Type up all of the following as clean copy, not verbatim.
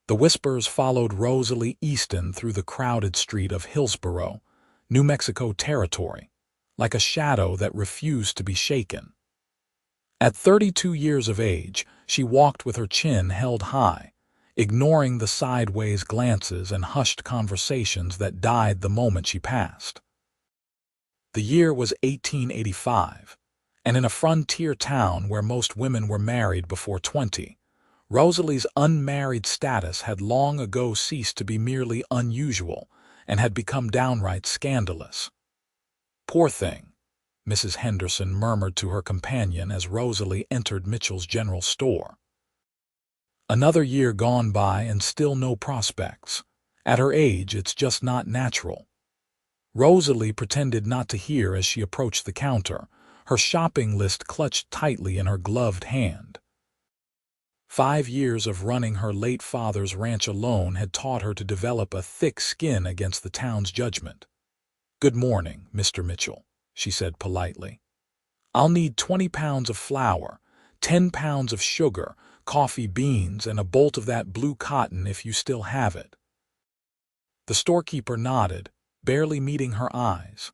The whispers followed Rosalie Easton through the crowded street of Hillsborough, New Mexico territory, like a shadow that refused to be shaken. At 32 years of age, she walked with her chin held high, ignoring the sideways glances and hushed conversations that died the moment she passed. The year was 1885, and in a frontier town where most women were married before 20, Rosalie's unmarried status had long ago ceased to be merely unusual and had become downright scandalous. "Poor thing," Mrs. Henderson murmured to her companion as Rosalie entered Mitchell's general store. "Another year gone by and still no prospects. At her age, it's just not natural." Rosalie pretended not to hear as she approached the counter, her shopping list clutched tightly in her gloved hand. 5 years of running her late father's ranch alone had taught her to develop a thick skin against the town's judgment. "Good morning, Mr. Mitchell," she said politely. "I'll need 20 pounds of flour, 10 pounds of sugar, coffee beans, and a bolt of that blue cotton if you still have it." The storekeeper nodded, barely meeting her eyes.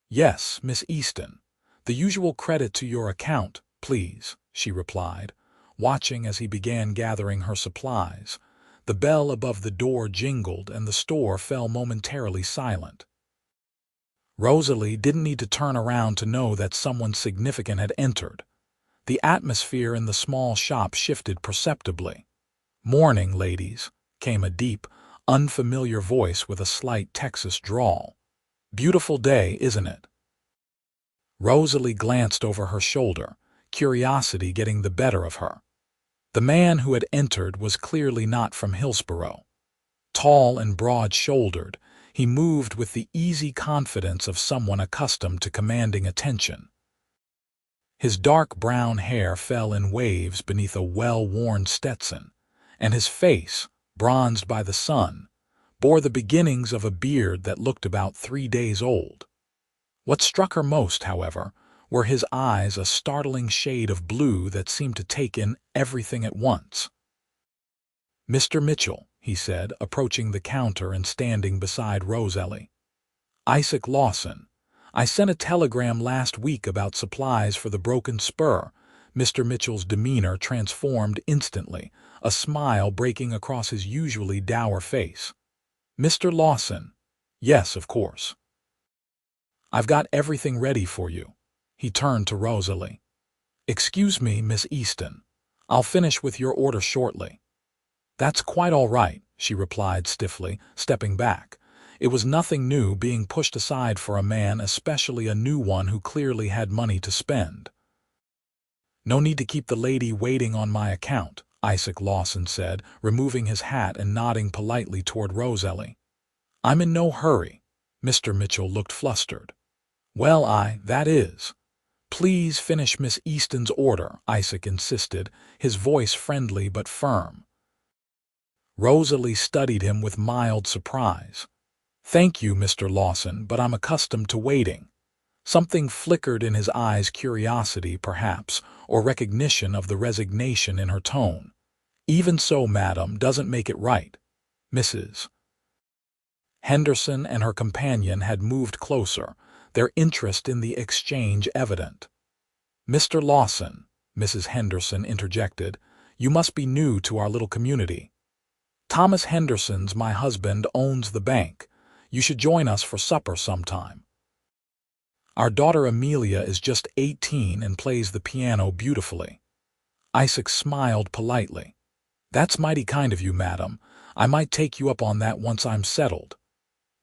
"Yes, Miss Easton. The usual credit to your account, please," she replied, watching as he began gathering her supplies. The bell above the door jingled and the store fell momentarily silent. Rosalie didn't need to turn around to know that someone significant had entered. The atmosphere in the small shop shifted perceptibly. "Morning, ladies," came a deep, unfamiliar voice with a slight Texas drawl. "Beautiful day, isn't it?" Rosalie glanced over her shoulder, curiosity getting the better of her. The man who had entered was clearly not from Hillsborough. Tall and broad-shouldered, he moved with the easy confidence of someone accustomed to commanding attention. His dark brown hair fell in waves beneath a well-worn Stetson, and his face, bronzed by the sun, bore the beginnings of a beard that looked about 3 days old. What struck her most, however, were his eyes, a startling shade of blue that seemed to take in everything at once. "Mr. Mitchell," he said, approaching the counter and standing beside Rosalie. "Isaac Lawson. I sent a telegram last week about supplies for the broken spur." Mr. Mitchell's demeanor transformed instantly, a smile breaking across his usually dour face. "Mr. Lawson? Yes, of course. I've got everything ready for you." He turned to Rosalie. "Excuse me, Miss Easton. I'll finish with your order shortly." "That's quite all right," she replied stiffly, stepping back. It was nothing new being pushed aside for a man, especially a new one who clearly had money to spend. "No need to keep the lady waiting on my account," Isaac Lawson said, removing his hat and nodding politely toward Rosalie. "I'm in no hurry." Mr. Mitchell looked flustered. "Well, that is." "Please finish Miss Easton's order," Isaac insisted, his voice friendly but firm. Rosalie studied him with mild surprise. "Thank you, Mr. Lawson, but I'm accustomed to waiting." Something flickered in his eyes, curiosity, perhaps, or recognition of the resignation in her tone. "Even so, madam, doesn't make it right." Mrs. Henderson and her companion had moved closer, their interest in the exchange evident. "Mr. Lawson," Mrs. Henderson interjected, "you must be new to our little community. Thomas Henderson's my husband owns the bank. You should join us for supper sometime. Our daughter Amelia is just 18 and plays the piano beautifully." Isaac smiled politely. "That's mighty kind of you, madam. I might take you up on that once I'm settled."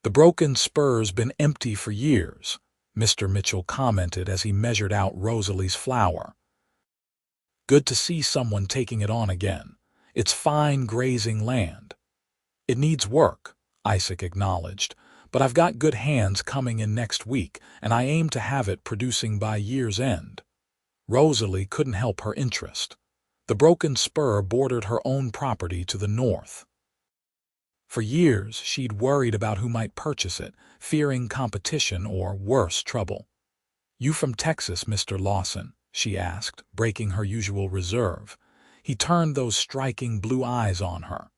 "The broken spur's been empty for years," Mr. Mitchell commented as he measured out Rosalie's flour. "Good to see someone taking it on again. It's fine grazing land." "It needs work," Isaac acknowledged, "but I've got good hands coming in next week, and I aim to have it producing by year's end." Rosalie couldn't help her interest. The broken spur bordered her own property to the north. For years, she'd worried about who might purchase it, fearing competition or, worse, trouble. "You from Texas, Mr. Lawson?" she asked, breaking her usual reserve. He turned those striking blue eyes on her.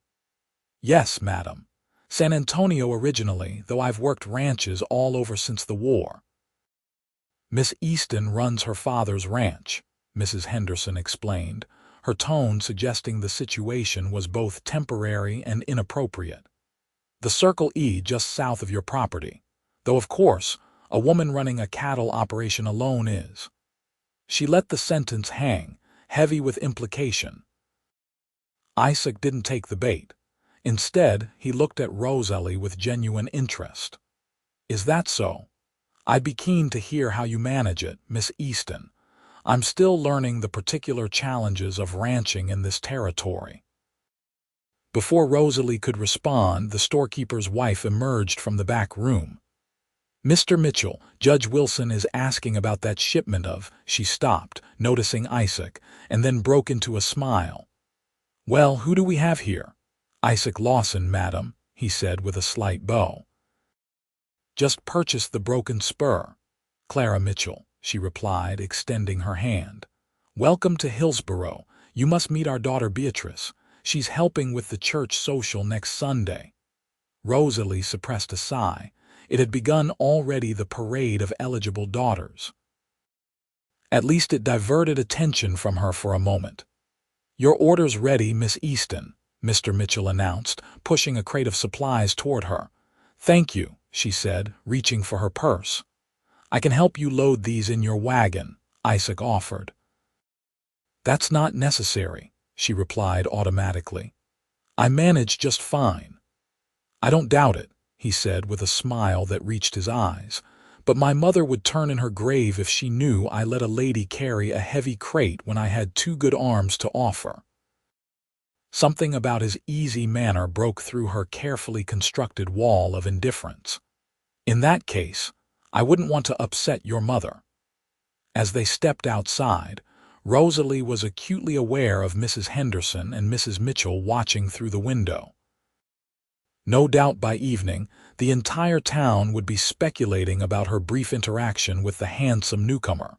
Yes, madam. San Antonio originally, though I've worked ranches all over since the war. Miss Easton runs her father's ranch, Mrs. Henderson explained, her tone suggesting the situation was both temporary and inappropriate. The Circle E just south of your property, though of course, a woman running a cattle operation alone is. She let the sentence hang, heavy with implication. Isaac didn't take the bait. Instead, he looked at Rosalie with genuine interest. Is that so? I'd be keen to hear how you manage it, Miss Easton. I'm still learning the particular challenges of ranching in this territory. Before Rosalie could respond, the storekeeper's wife emerged from the back room. Mr. Mitchell, Judge Wilson is asking about that shipment of— She stopped, noticing Isaac, and then broke into a smile. Well, who do we have here? Isaac Lawson, madam, he said with a slight bow. Just purchased the broken spur. Clara Mitchell, she replied, extending her hand. Welcome to Hillsborough. You must meet our daughter Beatrice. She's helping with the church social next Sunday. Rosalie suppressed a sigh. It had begun already, the parade of eligible daughters. At least it diverted attention from her for a moment. Your order's ready, Miss Easton, Mr. Mitchell announced, pushing a crate of supplies toward her. Thank you, she said, reaching for her purse. I can help you load these in your wagon, Isaac offered. That's not necessary, she replied automatically. I manage just fine. I don't doubt it, he said with a smile that reached his eyes, but my mother would turn in her grave if she knew I let a lady carry a heavy crate when I had two good arms to offer. Something about his easy manner broke through her carefully constructed wall of indifference. In that case, I wouldn't want to upset your mother. As they stepped outside, Rosalie was acutely aware of Mrs. Henderson and Mrs. Mitchell watching through the window. No doubt by evening, the entire town would be speculating about her brief interaction with the handsome newcomer.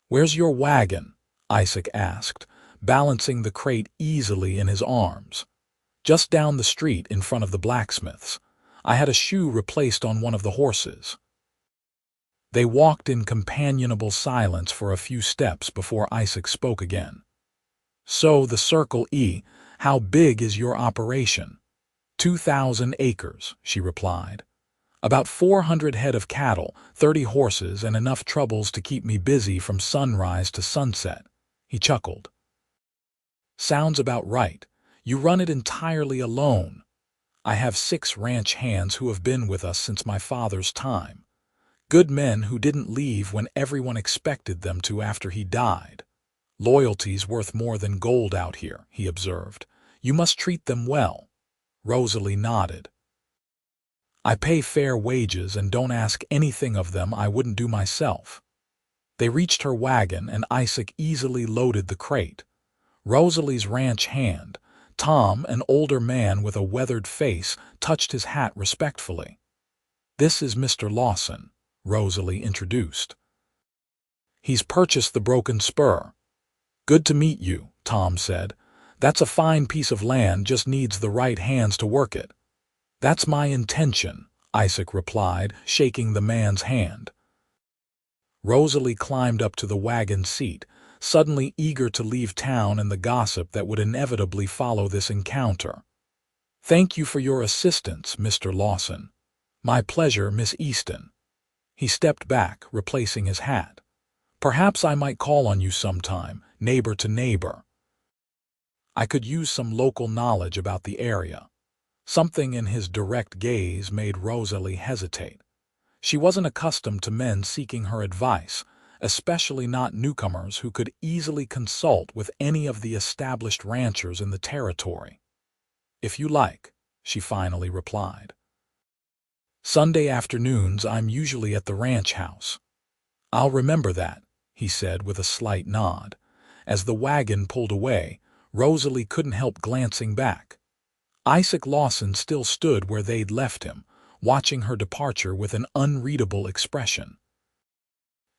Where's your wagon? Isaac asked, balancing the crate easily in his arms. Just down the street in front of the blacksmith's. I had a shoe replaced on one of the horses. They walked in companionable silence for a few steps before Isaac spoke again. So, the Circle E, how big is your operation? 2,000 acres, she replied. About 400 head of cattle, 30 horses, and enough troubles to keep me busy from sunrise to sunset. He chuckled. Sounds about right. You run it entirely alone. I have 6 ranch hands who have been with us since my father's time. Good men who didn't leave when everyone expected them to after he died. Loyalty's worth more than gold out here, he observed. You must treat them well. Rosalie nodded. I pay fair wages and don't ask anything of them I wouldn't do myself. They reached her wagon and Isaac easily loaded the crate. Rosalie's ranch hand, Tom, an older man with a weathered face, touched his hat respectfully. This is Mr. Lawson, Rosalie introduced. He's purchased the broken spur. Good to meet you, Tom said. That's a fine piece of land, just needs the right hands to work it. That's my intention, Isaac replied, shaking the man's hand. Rosalie climbed up to the wagon seat, suddenly eager to leave town and the gossip that would inevitably follow this encounter. Thank you for your assistance, Mr. Lawson. My pleasure, Miss Easton. He stepped back, replacing his hat. Perhaps I might call on you sometime, neighbor to neighbor. I could use some local knowledge about the area. Something in his direct gaze made Rosalie hesitate. She wasn't accustomed to men seeking her advice, especially not newcomers who could easily consult with any of the established ranchers in the territory. If you like, she finally replied. Sunday afternoons I'm usually at the ranch house. I'll remember that, he said with a slight nod. As the wagon pulled away, Rosalie couldn't help glancing back. Isaac Lawson still stood where they'd left him, watching her departure with an unreadable expression.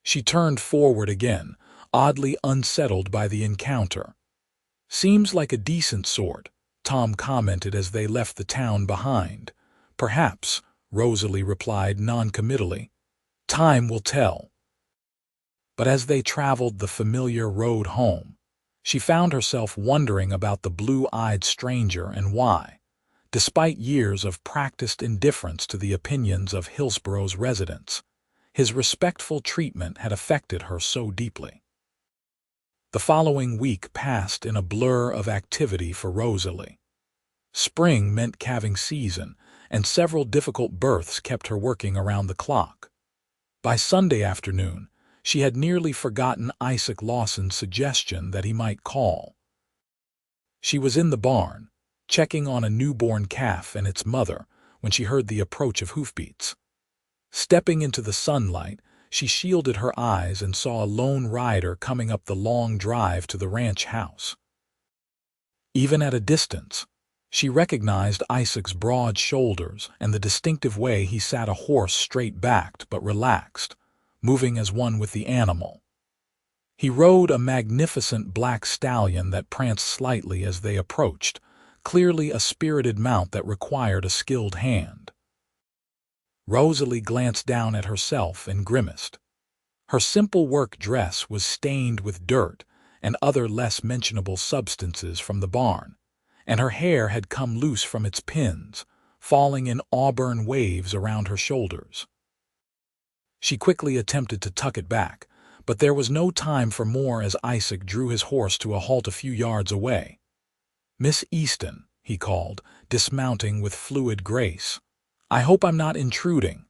She turned forward again, oddly unsettled by the encounter. Seems like a decent sort, Tom commented as they left the town behind. Perhaps, Rosalie replied noncommittally. Time will tell. But as they traveled the familiar road home, she found herself wondering about the blue-eyed stranger and why, despite years of practiced indifference to the opinions of Hillsborough's residents, his respectful treatment had affected her so deeply. The following week passed in a blur of activity for Rosalie. Spring meant calving season, and several difficult births kept her working around the clock. By Sunday afternoon, she had nearly forgotten Isaac Lawson's suggestion that he might call. She was in the barn, checking on a newborn calf and its mother, when she heard the approach of hoofbeats. Stepping into the sunlight, she shielded her eyes and saw a lone rider coming up the long drive to the ranch house. Even at a distance, she recognized Isaac's broad shoulders and the distinctive way he sat a horse straight-backed but relaxed, moving as one with the animal. He rode a magnificent black stallion that pranced slightly as they approached, clearly a spirited mount that required a skilled hand. Rosalie glanced down at herself and grimaced. Her simple work dress was stained with dirt and other less mentionable substances from the barn, and her hair had come loose from its pins, falling in auburn waves around her shoulders. She quickly attempted to tuck it back, but there was no time for more as Isaac drew his horse to a halt a few yards away. "Miss Easton," he called, dismounting with fluid grace. "I hope I'm not intruding."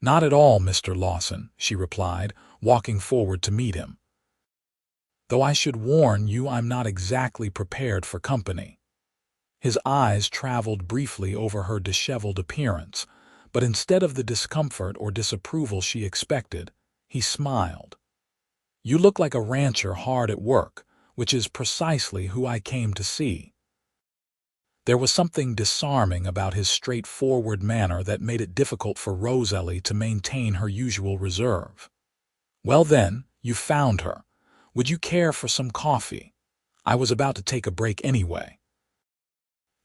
"Not at all, Mr. Lawson," she replied, walking forward to meet him. "Though I should warn you I'm not exactly prepared for company." His eyes traveled briefly over her disheveled appearance, but instead of the discomfort or disapproval she expected, he smiled. "You look like a rancher hard at work, which is precisely who I came to see." There was something disarming about his straightforward manner that made it difficult for Rosalie to maintain her usual reserve. "Well then, you found her. Would you care for some coffee? I was about to take a break anyway."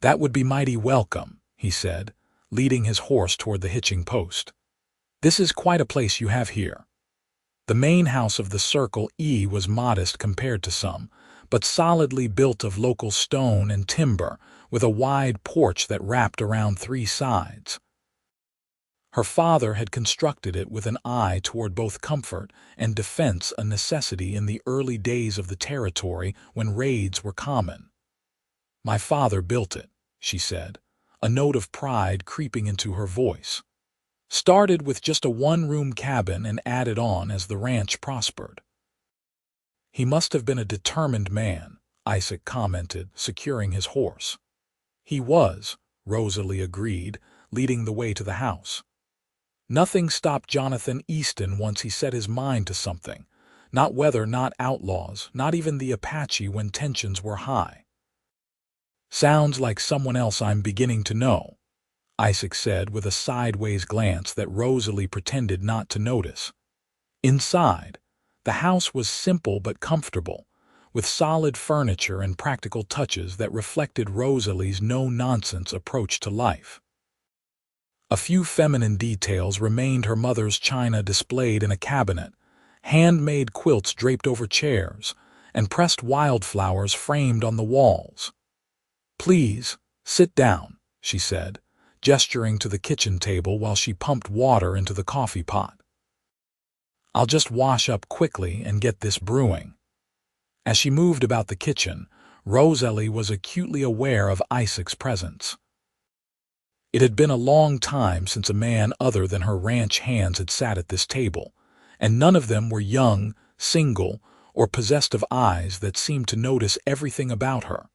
"That would be mighty welcome," he said, leading his horse toward the hitching post. "This is quite a place you have here." The main house of the Circle E was modest compared to some, but solidly built of local stone and timber, with a wide porch that wrapped around 3 sides. Her father had constructed it with an eye toward both comfort and defense, a necessity in the early days of the territory when raids were common. "My father built it," she said, a note of pride creeping into her voice. "Started with just a one-room cabin and added on as the ranch prospered." "He must have been a determined man," Isaac commented, securing his horse. "He was," Rosalie agreed, leading the way to the house. Nothing stopped Jonathan Easton once he set his mind to something, not weather, not outlaws, not even the Apache when tensions were high. "Sounds like someone else I'm beginning to know," Isaac said with a sideways glance that Rosalie pretended not to notice. Inside, the house was simple but comfortable, with solid furniture and practical touches that reflected Rosalie's no-nonsense approach to life. A few feminine details remained: her mother's china displayed in a cabinet, handmade quilts draped over chairs, and pressed wildflowers framed on the walls. "Please, sit down," she said, gesturing to the kitchen table while she pumped water into the coffee pot. "I'll just wash up quickly and get this brewing." As she moved about the kitchen, Rosalie was acutely aware of Isaac's presence. It had been a long time since a man other than her ranch hands had sat at this table, and none of them were young, single, or possessed of eyes that seemed to notice everything about her.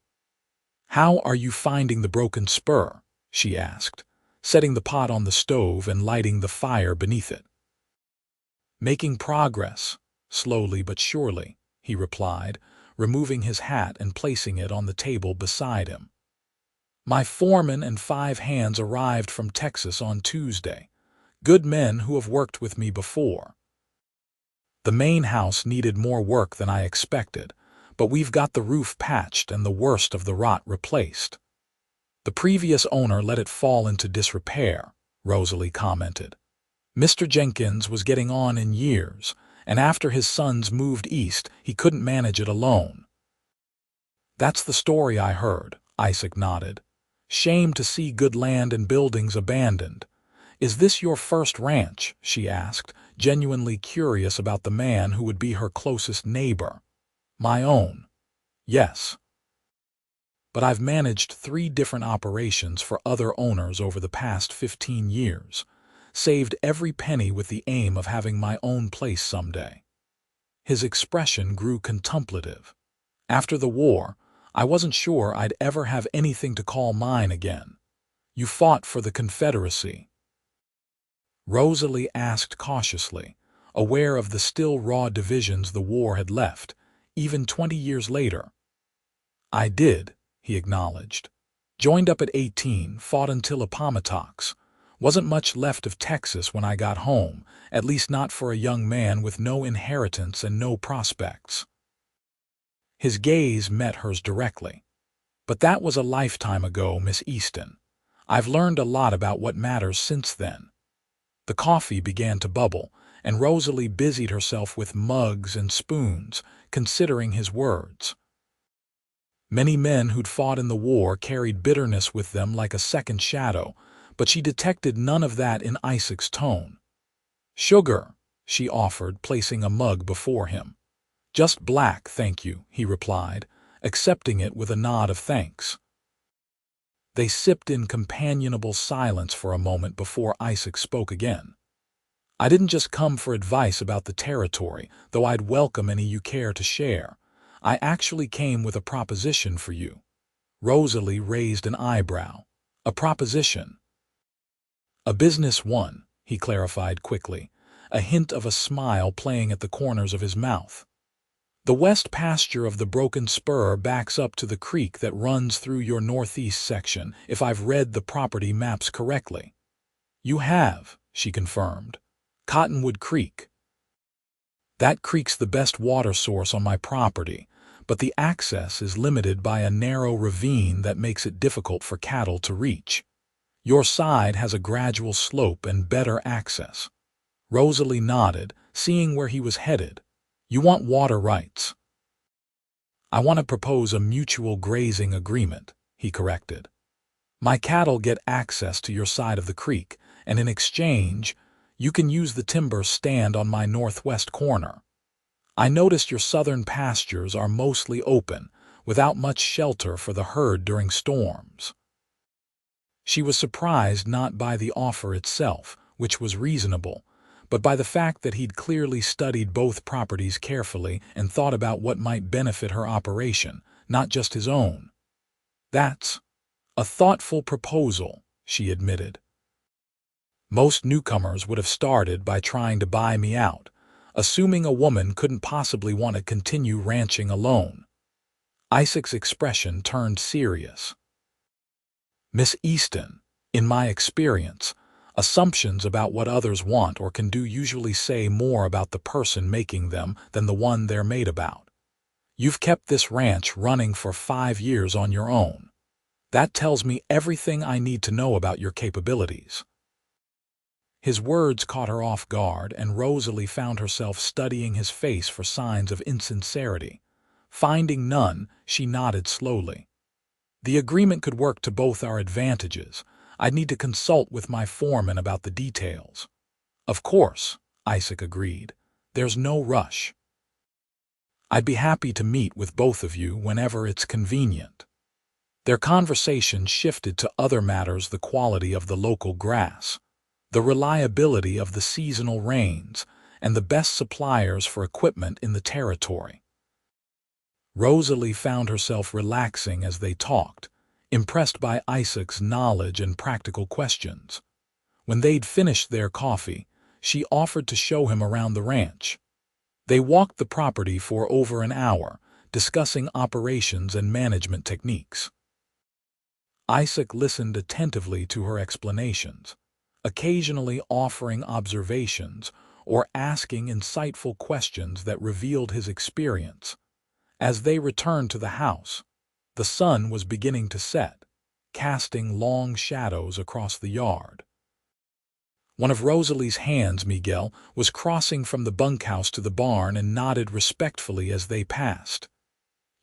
"How are you finding the broken spur?" she asked, setting the pot on the stove and lighting the fire beneath it. "Making progress, slowly but surely," he replied, removing his hat and placing it on the table beside him. "My foreman and 5 hands arrived from Texas on Tuesday, good men who have worked with me before. The main house needed more work than I expected, but we've got the roof patched and the worst of the rot replaced." The previous owner let it fall into disrepair, Rosalie commented. Mr. Jenkins was getting on in years, and after his sons moved east, he couldn't manage it alone. That's the story I heard, Isaac nodded. Shame to see good land and buildings abandoned. Is this your first ranch? She asked, genuinely curious about the man who would be her closest neighbor. My own. Yes. But I've managed 3 different operations for other owners over the past 15 years, saved every penny with the aim of having my own place someday. His expression grew contemplative. After the war, I wasn't sure I'd ever have anything to call mine again. You fought for the Confederacy. Rosalie asked cautiously, aware of the still raw divisions the war had left, even 20 years later. I did, he acknowledged. Joined up at 18, fought until Appomattox. Wasn't much left of Texas when I got home, at least not for a young man with no inheritance and no prospects. His gaze met hers directly. But that was a lifetime ago, Miss Easton. I've learned a lot about what matters since then. The coffee began to bubble, and Rosalie busied herself with mugs and spoons, considering his words. Many men who'd fought in the war carried bitterness with them like a second shadow, but she detected none of that in Isaac's tone. Sugar, she offered, placing a mug before him. Just black, thank you, he replied, accepting it with a nod of thanks. They sipped in companionable silence for a moment before Isaac spoke again. I didn't just come for advice about the territory, though I'd welcome any you care to share. I actually came with a proposition for you. Rosalie raised an eyebrow. A proposition. A business one, he clarified quickly, a hint of a smile playing at the corners of his mouth. The west pasture of the Broken Spur backs up to the creek that runs through your northeast section, if I've read the property maps correctly. You have, she confirmed. Cottonwood Creek. That creek's the best water source on my property, but the access is limited by a narrow ravine that makes it difficult for cattle to reach. Your side has a gradual slope and better access. Rosalie nodded, seeing where he was headed. You want water rights. I want to propose a mutual grazing agreement, he corrected. My cattle get access to your side of the creek, and in exchange, you can use the timber stand on my northwest corner. I noticed your southern pastures are mostly open, without much shelter for the herd during storms. She was surprised not by the offer itself, which was reasonable, but by the fact that he'd clearly studied both properties carefully and thought about what might benefit her operation, not just his own. That's a thoughtful proposal, she admitted. Most newcomers would have started by trying to buy me out, assuming a woman couldn't possibly want to continue ranching alone. Isaac's expression turned serious. Miss Easton, in my experience, assumptions about what others want or can do usually say more about the person making them than the one they're made about. You've kept this ranch running for 5 years on your own. That tells me everything I need to know about your capabilities. His words caught her off guard, and Rosalie found herself studying his face for signs of insincerity. Finding none, she nodded slowly. The agreement could work to both our advantages. I'd need to consult with my foreman about the details. Of course, Isaac agreed. There's no rush. I'd be happy to meet with both of you whenever it's convenient. Their conversation shifted to other matters: the quality of the local grass, the reliability of the seasonal rains, and the best suppliers for equipment in the territory. Rosalie found herself relaxing as they talked, impressed by Isaac's knowledge and practical questions. When they'd finished their coffee, she offered to show him around the ranch. They walked the property for over an hour, discussing operations and management techniques. Isaac listened attentively to her explanations, occasionally offering observations or asking insightful questions that revealed his experience. As they returned to the house, the sun was beginning to set, casting long shadows across the yard. One of Rosalie's hands, Miguel, was crossing from the bunkhouse to the barn and nodded respectfully as they passed.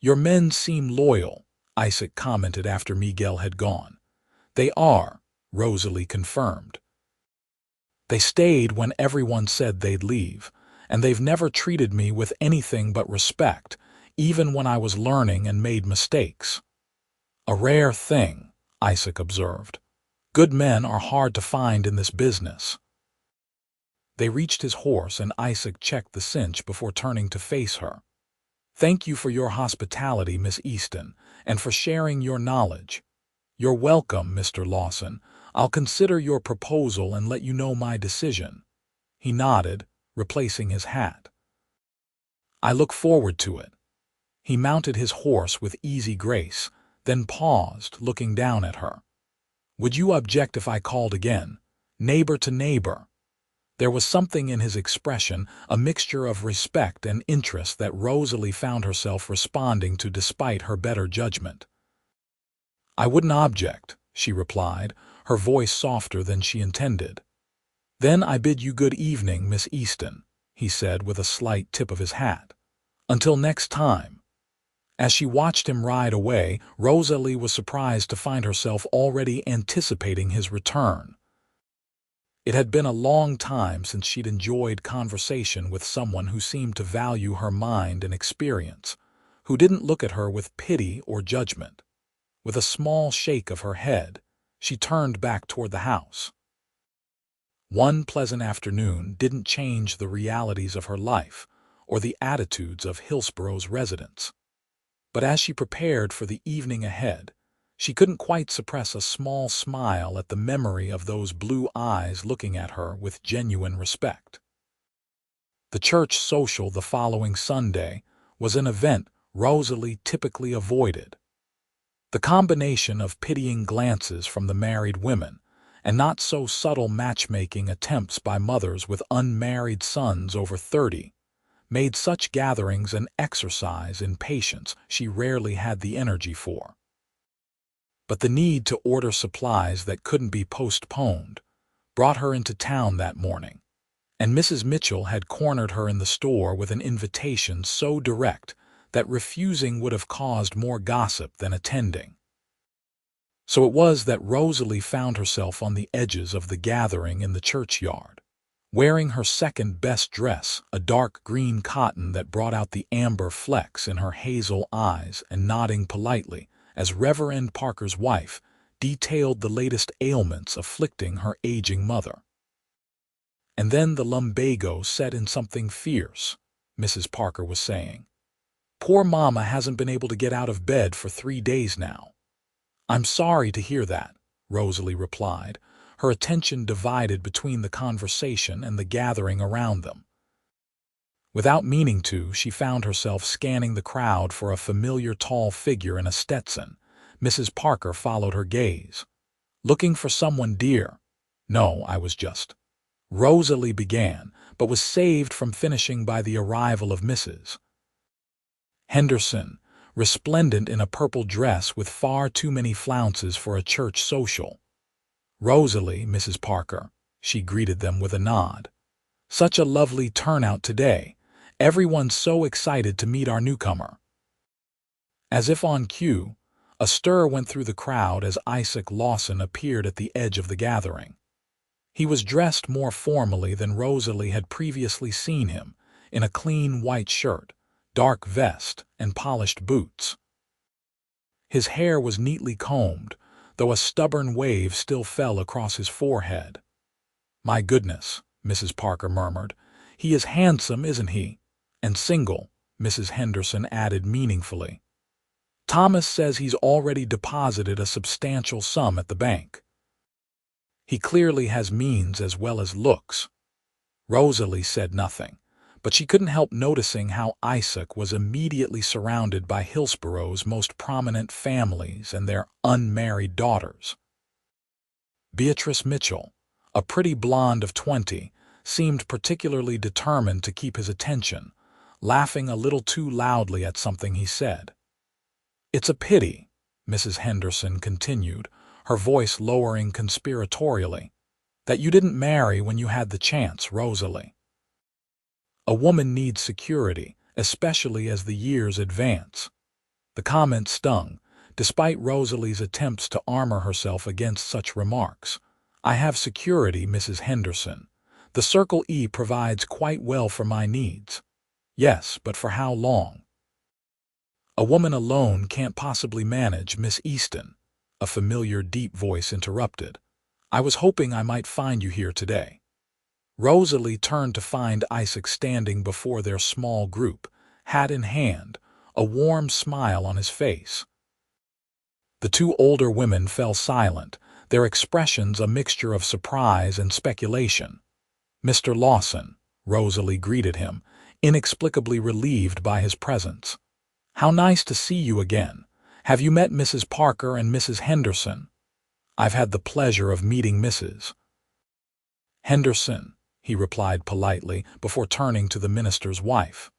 "Your men seem loyal," Isaac commented after Miguel had gone. "They are," Rosalie confirmed. "They stayed when everyone said they'd leave, and they've never treated me with anything but respect, even when I was learning and made mistakes." "A rare thing," Isaac observed. "Good men are hard to find in this business." They reached his horse and Isaac checked the cinch before turning to face her. "Thank you for your hospitality, Miss Easton, and for sharing your knowledge." "You're welcome, Mr. Lawson. I'll consider your proposal and let you know my decision." He nodded, replacing his hat. "I look forward to it." He mounted his horse with easy grace, then paused, looking down at her. "Would you object if I called again, neighbor to neighbor?" There was something in his expression, a mixture of respect and interest that Rosalie found herself responding to despite her better judgment. "I wouldn't object," she replied, her voice softer than she intended. "Then I bid you good evening, Miss Easton," he said with a slight tip of his hat. "Until next time." As she watched him ride away, Rosalie was surprised to find herself already anticipating his return. It had been a long time since she'd enjoyed conversation with someone who seemed to value her mind and experience, who didn't look at her with pity or judgment. With a small shake of her head, she turned back toward the house. One pleasant afternoon didn't change the realities of her life or the attitudes of Hillsborough's residents. But as she prepared for the evening ahead, she couldn't quite suppress a small smile at the memory of those blue eyes looking at her with genuine respect. The church social the following Sunday was an event Rosalie typically avoided. The combination of pitying glances from the married women and not-so-subtle matchmaking attempts by mothers with unmarried sons over 30 made such gatherings an exercise in patience she rarely had the energy for. But the need to order supplies that couldn't be postponed brought her into town that morning, and Mrs. Mitchell had cornered her in the store with an invitation so direct that refusing would have caused more gossip than attending. So it was that Rosalie found herself on the edges of the gathering in the churchyard, wearing her second-best dress, a dark green cotton that brought out the amber flecks in her hazel eyes, and nodding politely as Reverend Parker's wife detailed the latest ailments afflicting her aging mother. "And then the lumbago set in something fierce," Mrs. Parker was saying. "Poor Mama hasn't been able to get out of bed for 3 days now." "I'm sorry to hear that," Rosalie replied, her attention divided between the conversation and the gathering around them. Without meaning to, she found herself scanning the crowd for a familiar tall figure in a Stetson. Mrs. Parker followed her gaze. "Looking for someone, dear?" "No, I was just—" Rosalie began, but was saved from finishing by the arrival of Mrs. Henderson, resplendent in a purple dress with far too many flounces for a church social. "Rosalie, Mrs. Parker," she greeted them with a nod. "Such a lovely turnout today. Everyone's so excited to meet our newcomer." As if on cue, a stir went through the crowd as Isaac Lawson appeared at the edge of the gathering. He was dressed more formally than Rosalie had previously seen him, in a clean white shirt, dark vest, and polished boots. His hair was neatly combed, though a stubborn wave still fell across his forehead. "My goodness," Mrs. Parker murmured. "He is handsome, isn't he? And single," Mrs. Henderson added meaningfully. "Thomas says he's already deposited a substantial sum at the bank." "He clearly has means as well as looks." Rosalie said nothing, but she couldn't help noticing how Isaac was immediately surrounded by Hillsborough's most prominent families and their unmarried daughters. Beatrice Mitchell, a pretty blonde of 20, seemed particularly determined to keep his attention, laughing a little too loudly at something he said. "It's a pity," Mrs. Henderson continued, her voice lowering conspiratorially. "That you didn't marry when you had the chance, Rosalie. A woman needs security, especially as the years advance." The comment stung, despite Rosalie's attempts to armor herself against such remarks. "I have security, Mrs. Henderson. The Circle E provides quite well for my needs." "Yes, but for how long?" "A woman alone can't possibly manage, Miss Easton," a familiar deep voice interrupted. "I was hoping I might find you here today." Rosalie turned to find Isaac standing before their small group, hat in hand, a warm smile on his face. The two older women fell silent, their expressions a mixture of surprise and speculation. "Mr. Lawson," Rosalie greeted him, inexplicably relieved by his presence. "How nice to see you again. Have you met Mrs. Parker and Mrs. Henderson?" "I've had the pleasure of meeting Mrs. Henderson," he replied politely before turning to the minister's wife.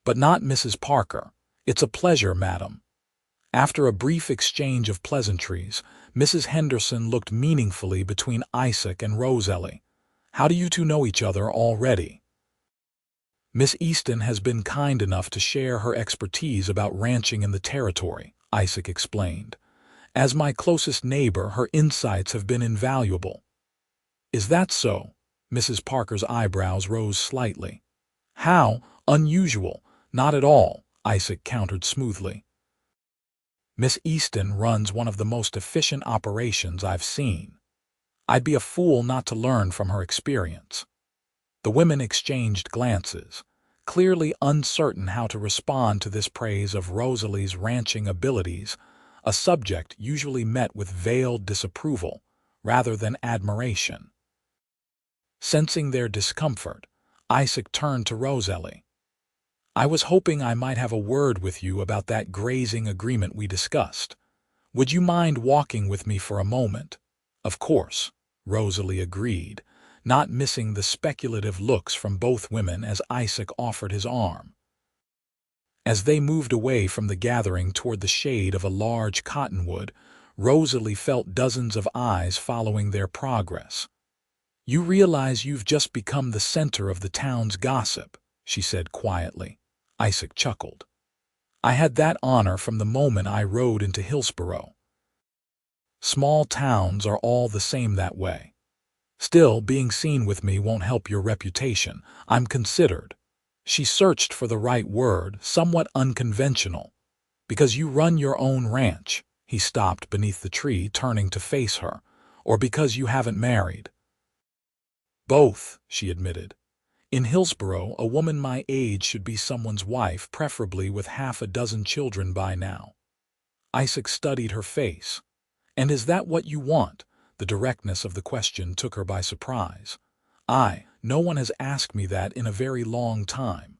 "But not Mrs. Parker. It's a pleasure, madam." After a brief exchange of pleasantries, Mrs. Henderson looked meaningfully between Isaac and Rosalie. "How do you two know each other already?" "Miss Easton has been kind enough to share her expertise about ranching in the territory," Isaac explained. "As my closest neighbor, her insights have been invaluable." "Is that so?" Mrs. Parker's eyebrows rose slightly. "How unusual." "Not at all," Isaac countered smoothly. "Miss Easton runs one of the most efficient operations I've seen. I'd be a fool not to learn from her experience." The women exchanged glances, clearly uncertain how to respond to this praise of Rosalie's ranching abilities, a subject usually met with veiled disapproval rather than admiration. Sensing their discomfort, Isaac turned to Rosalie. "I was hoping I might have a word with you about that grazing agreement we discussed. Would you mind walking with me for a moment?" "Of course," Rosalie agreed, not missing the speculative looks from both women as Isaac offered his arm. As they moved away from the gathering toward the shade of a large cottonwood, Rosalie felt dozens of eyes following their progress. "You realize you've just become the center of the town's gossip," she said quietly. Isaac chuckled. "I had that honor from the moment I rode into Hillsborough. Small towns are all the same that way. Still, being seen with me won't help your reputation. I'm considered." She searched for the right word, somewhat unconventional. "Because you run your own ranch," he stopped beneath the tree, turning to face her, "or because you haven't married?" "Both," she admitted. "In Hillsborough, a woman my age should be someone's wife, preferably with half a dozen children by now." Isaac studied her face. "And is that what you want?" The directness of the question took her by surprise. No one has asked me that in a very long time."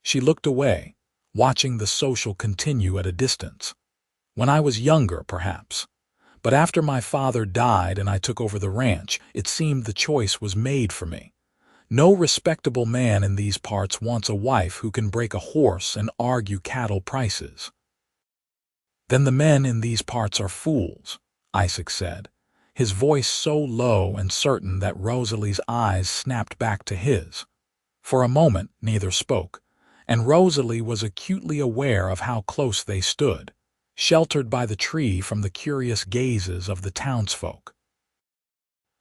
She looked away, watching the social continue at a distance. "When I was younger, perhaps. But after my father died and I took over the ranch, it seemed the choice was made for me. No respectable man in these parts wants a wife who can break a horse and argue cattle prices." "Then the men in these parts are fools," Isaac said, his voice so low and certain that Rosalie's eyes snapped back to his. For a moment neither spoke, and Rosalie was acutely aware of how close they stood, sheltered by the tree from the curious gazes of the townsfolk.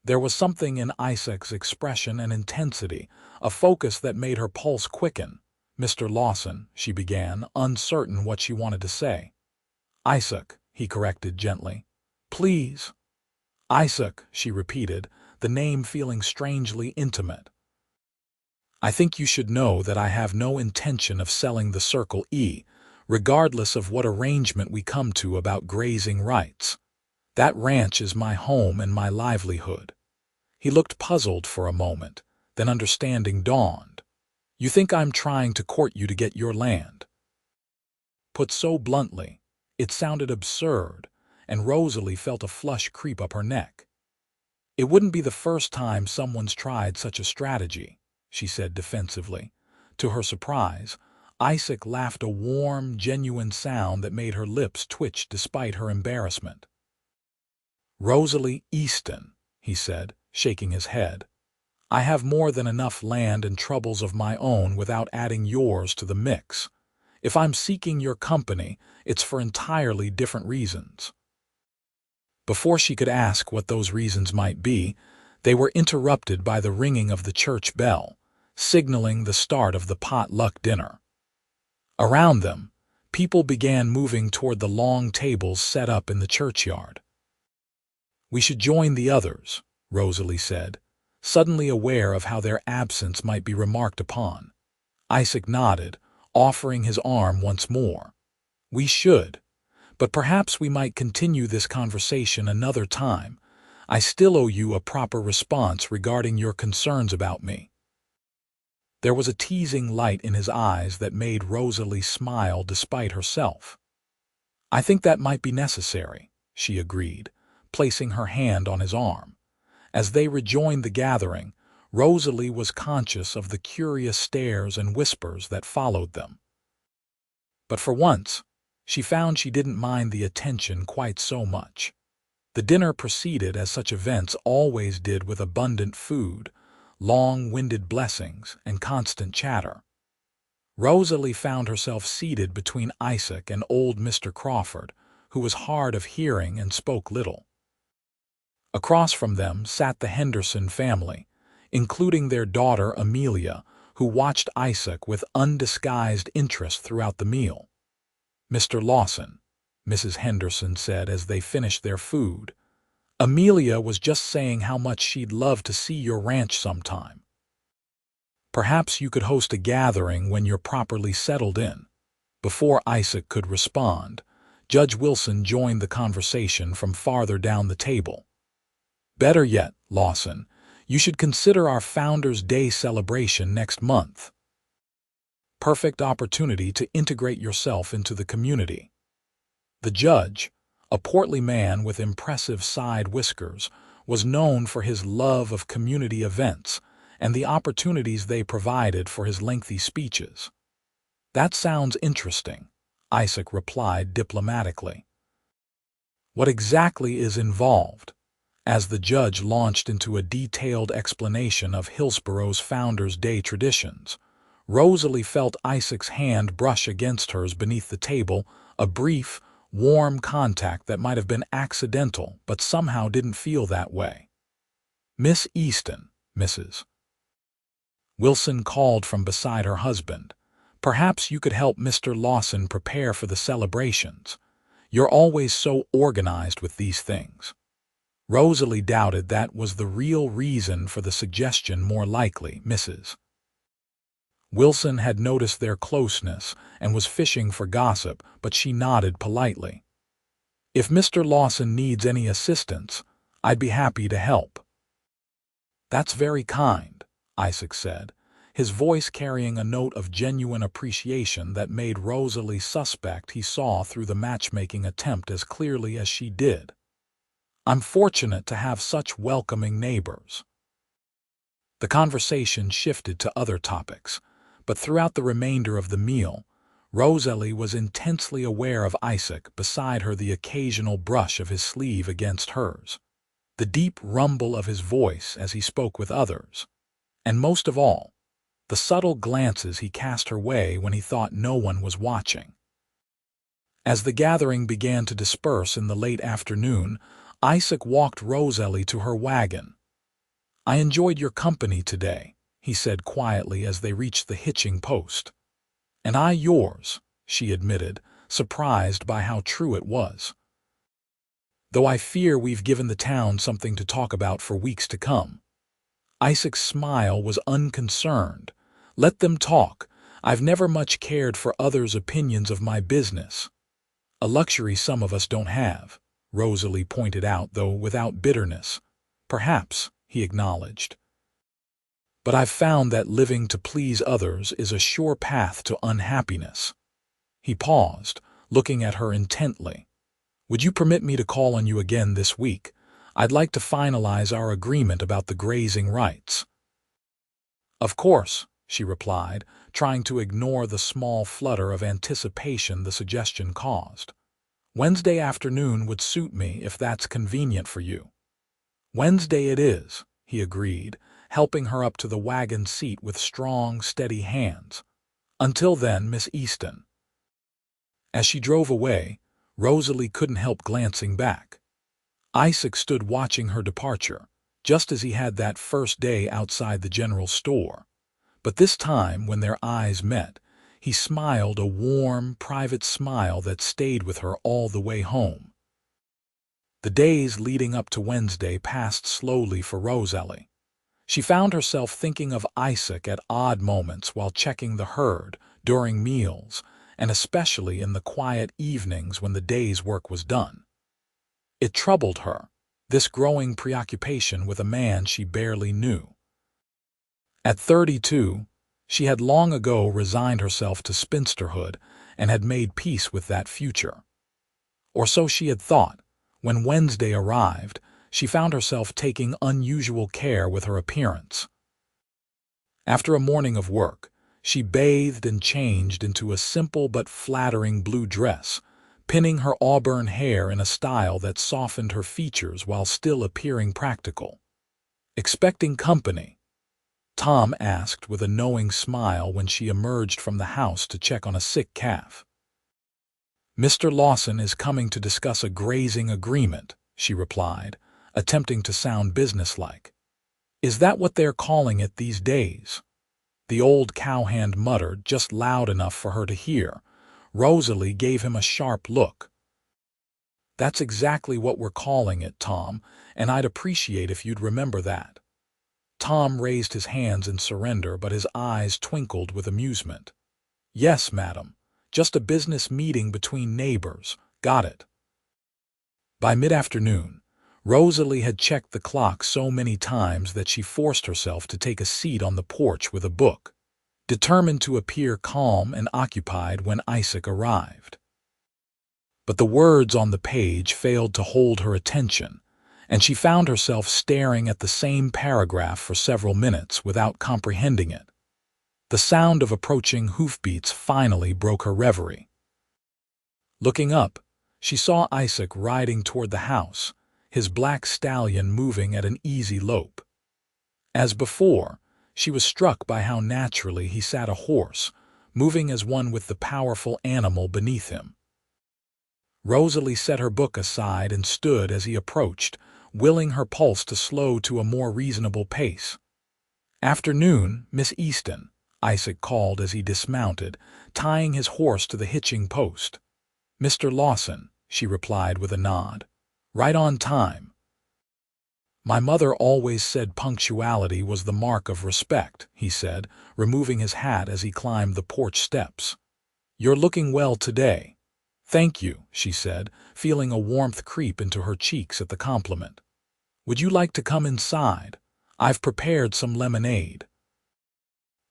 There was something in Isaac's expression and intensity, a focus that made her pulse quicken. "Mr. Lawson," she began, uncertain what she wanted to say. "Isaac," he corrected gently. "Please." "Isaac," she repeated, the name feeling strangely intimate. "I think you should know that I have no intention of selling the Circle E, regardless of what arrangement we come to about grazing rights. That ranch is my home and my livelihood." He looked puzzled for a moment, then understanding dawned. "You think I'm trying to court you to get your land?" Put so bluntly, it sounded absurd, and Rosalie felt a flush creep up her neck. "It wouldn't be the first time someone's tried such a strategy," she said defensively. To her surprise, Isaac laughed, a warm, genuine sound that made her lips twitch despite her embarrassment. Rosalie Easton, he said, shaking his head. I have more than enough land and troubles of my own without adding yours to the mix. If I'm seeking your company, it's for entirely different reasons. Before she could ask what those reasons might be, they were interrupted by the ringing of the church bell, signaling the start of the potluck dinner. Around them, people began moving toward the long tables set up in the churchyard. We should join the others, Rosalie said, suddenly aware of how their absence might be remarked upon. Isaac nodded, offering his arm once more. We should, but perhaps we might continue this conversation another time. I still owe you a proper response regarding your concerns about me. There was a teasing light in his eyes that made Rosalie smile despite herself. I think that might be necessary, she agreed, placing her hand on his arm. As they rejoined the gathering, Rosalie was conscious of the curious stares and whispers that followed them. But for once, she found she didn't mind the attention quite so much. The dinner proceeded as such events always did, with abundant food, long-winded blessings, and constant chatter. Rosalie found herself seated between Isaac and old Mr. Crawford, who was hard of hearing and spoke little. Across from them sat the Henderson family, including their daughter Amelia, who watched Isaac with undisguised interest throughout the meal. Mr. Lawson, Mrs. Henderson said as they finished their food, Amelia was just saying how much she'd love to see your ranch sometime. Perhaps you could host a gathering when you're properly settled in. Before Isaac could respond, Judge Wilson joined the conversation from farther down the table. Better yet, Lawson, you should consider our Founders' Day celebration next month. Perfect opportunity to integrate yourself into the community. The judge, a portly man with impressive side whiskers, was known for his love of community events and the opportunities they provided for his lengthy speeches. That sounds interesting, Isaac replied diplomatically. What exactly is involved? As the judge launched into a detailed explanation of Hillsborough's Founders' Day traditions, Rosalie felt Isaac's hand brush against hers beneath the table, a brief, warm contact that might have been accidental but somehow didn't feel that way. Miss Easton, Mrs. Wilson called from beside her husband. Perhaps you could help Mr. Lawson prepare for the celebrations. You're always so organized with these things. Rosalie doubted that was the real reason for the suggestion. More likely, Mrs. Wilson had noticed their closeness and was fishing for gossip, but she nodded politely. If Mr. Lawson needs any assistance, I'd be happy to help. That's very kind, Isaac said, his voice carrying a note of genuine appreciation that made Rosalie suspect he saw through the matchmaking attempt as clearly as she did. I'm fortunate to have such welcoming neighbors. The conversation shifted to other topics, but throughout the remainder of the meal, Rosalie was intensely aware of Isaac beside her, the occasional brush of his sleeve against hers, the deep rumble of his voice as he spoke with others, and most of all, the subtle glances he cast her way when he thought no one was watching. As the gathering began to disperse in the late afternoon, Isaac walked Rosalie to her wagon. I enjoyed your company today, he said quietly as they reached the hitching post. And I yours, she admitted, surprised by how true it was. Though I fear we've given the town something to talk about for weeks to come. Isaac's smile was unconcerned. Let them talk. I've never much cared for others' opinions of my business. A luxury some of us don't have, Rosalie pointed out, though without bitterness. Perhaps, he acknowledged. But I've found that living to please others is a sure path to unhappiness. He paused, looking at her intently. Would you permit me to call on you again this week? I'd like to finalize our agreement about the grazing rights. Of course, she replied, trying to ignore the small flutter of anticipation the suggestion caused. Wednesday afternoon would suit me if that's convenient for you." "Wednesday it is," he agreed, helping her up to the wagon seat with strong, steady hands. "Until then, Miss Easton." As she drove away, Rosalie couldn't help glancing back. Isaac stood watching her departure, just as he had that first day outside the general store. But this time, when their eyes met, he smiled a warm, private smile that stayed with her all the way home. The days leading up to Wednesday passed slowly for Rosalie. She found herself thinking of Isaac at odd moments while checking the herd, during meals, and especially in the quiet evenings when the day's work was done. It troubled her, this growing preoccupation with a man she barely knew. At 32, she had long ago resigned herself to spinsterhood and had made peace with that future. Or so she had thought. When Wednesday arrived, she found herself taking unusual care with her appearance. After a morning of work, she bathed and changed into a simple but flattering blue dress, pinning her auburn hair in a style that softened her features while still appearing practical. "Expecting company?" Tom asked with a knowing smile when she emerged from the house to check on a sick calf. "Mr. Lawson is coming to discuss a grazing agreement," she replied, attempting to sound businesslike. "Is that what they're calling it these days?" The old cowhand muttered just loud enough for her to hear. Rosalie gave him a sharp look. "That's exactly what we're calling it, Tom, and I'd appreciate if you'd remember that." Tom raised his hands in surrender, but his eyes twinkled with amusement. "Yes, madam. Just a business meeting between neighbors. Got it." By mid-afternoon, Rosalie had checked the clock so many times that she forced herself to take a seat on the porch with a book, determined to appear calm and occupied when Isaac arrived. But the words on the page failed to hold her attention, and she found herself staring at the same paragraph for several minutes without comprehending it. The sound of approaching hoofbeats finally broke her reverie. Looking up, she saw Isaac riding toward the house, his black stallion moving at an easy lope. As before, she was struck by how naturally he sat a horse, moving as one with the powerful animal beneath him. Rosalie set her book aside and stood as he approached, willing her pulse to slow to a more reasonable pace. "Afternoon, Miss Easton," Isaac called as he dismounted, tying his horse to the hitching post. "Mr. Lawson," she replied with a nod. "Right on time." "My mother always said punctuality was the mark of respect," he said, removing his hat as he climbed the porch steps. "You're looking well today." "Thank you," she said, feeling a warmth creep into her cheeks at the compliment. "Would you like to come inside? I've prepared some lemonade."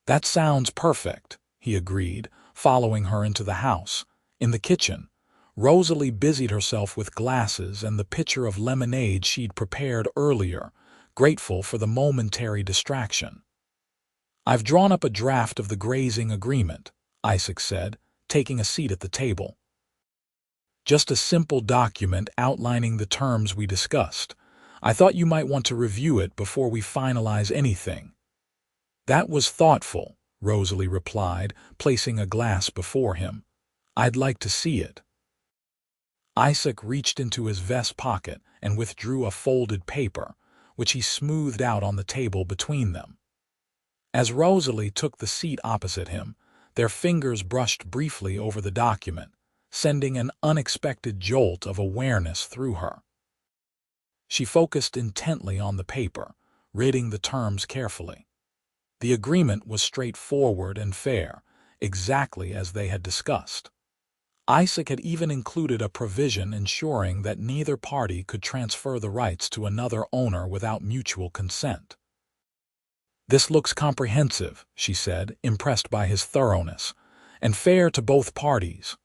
"That sounds perfect," he agreed, following her into the house. In the kitchen, Rosalie busied herself with glasses and the pitcher of lemonade she'd prepared earlier, grateful for the momentary distraction. "I've drawn up a draft of the grazing agreement," Isaac said, taking a seat at the table. "Just a simple document outlining the terms we discussed. I thought you might want to review it before we finalize anything." "That was thoughtful," Rosalie replied, placing a glass before him. "I'd like to see it." Isaac reached into his vest pocket and withdrew a folded paper, which he smoothed out on the table between them. As Rosalie took the seat opposite him, their fingers brushed briefly over the document, sending an unexpected jolt of awareness through her. She focused intently on the paper, reading the terms carefully. The agreement was straightforward and fair, exactly as they had discussed. Isaac had even included a provision ensuring that neither party could transfer the rights to another owner without mutual consent. "This looks comprehensive," she said, impressed by his thoroughness, "and fair to both parties."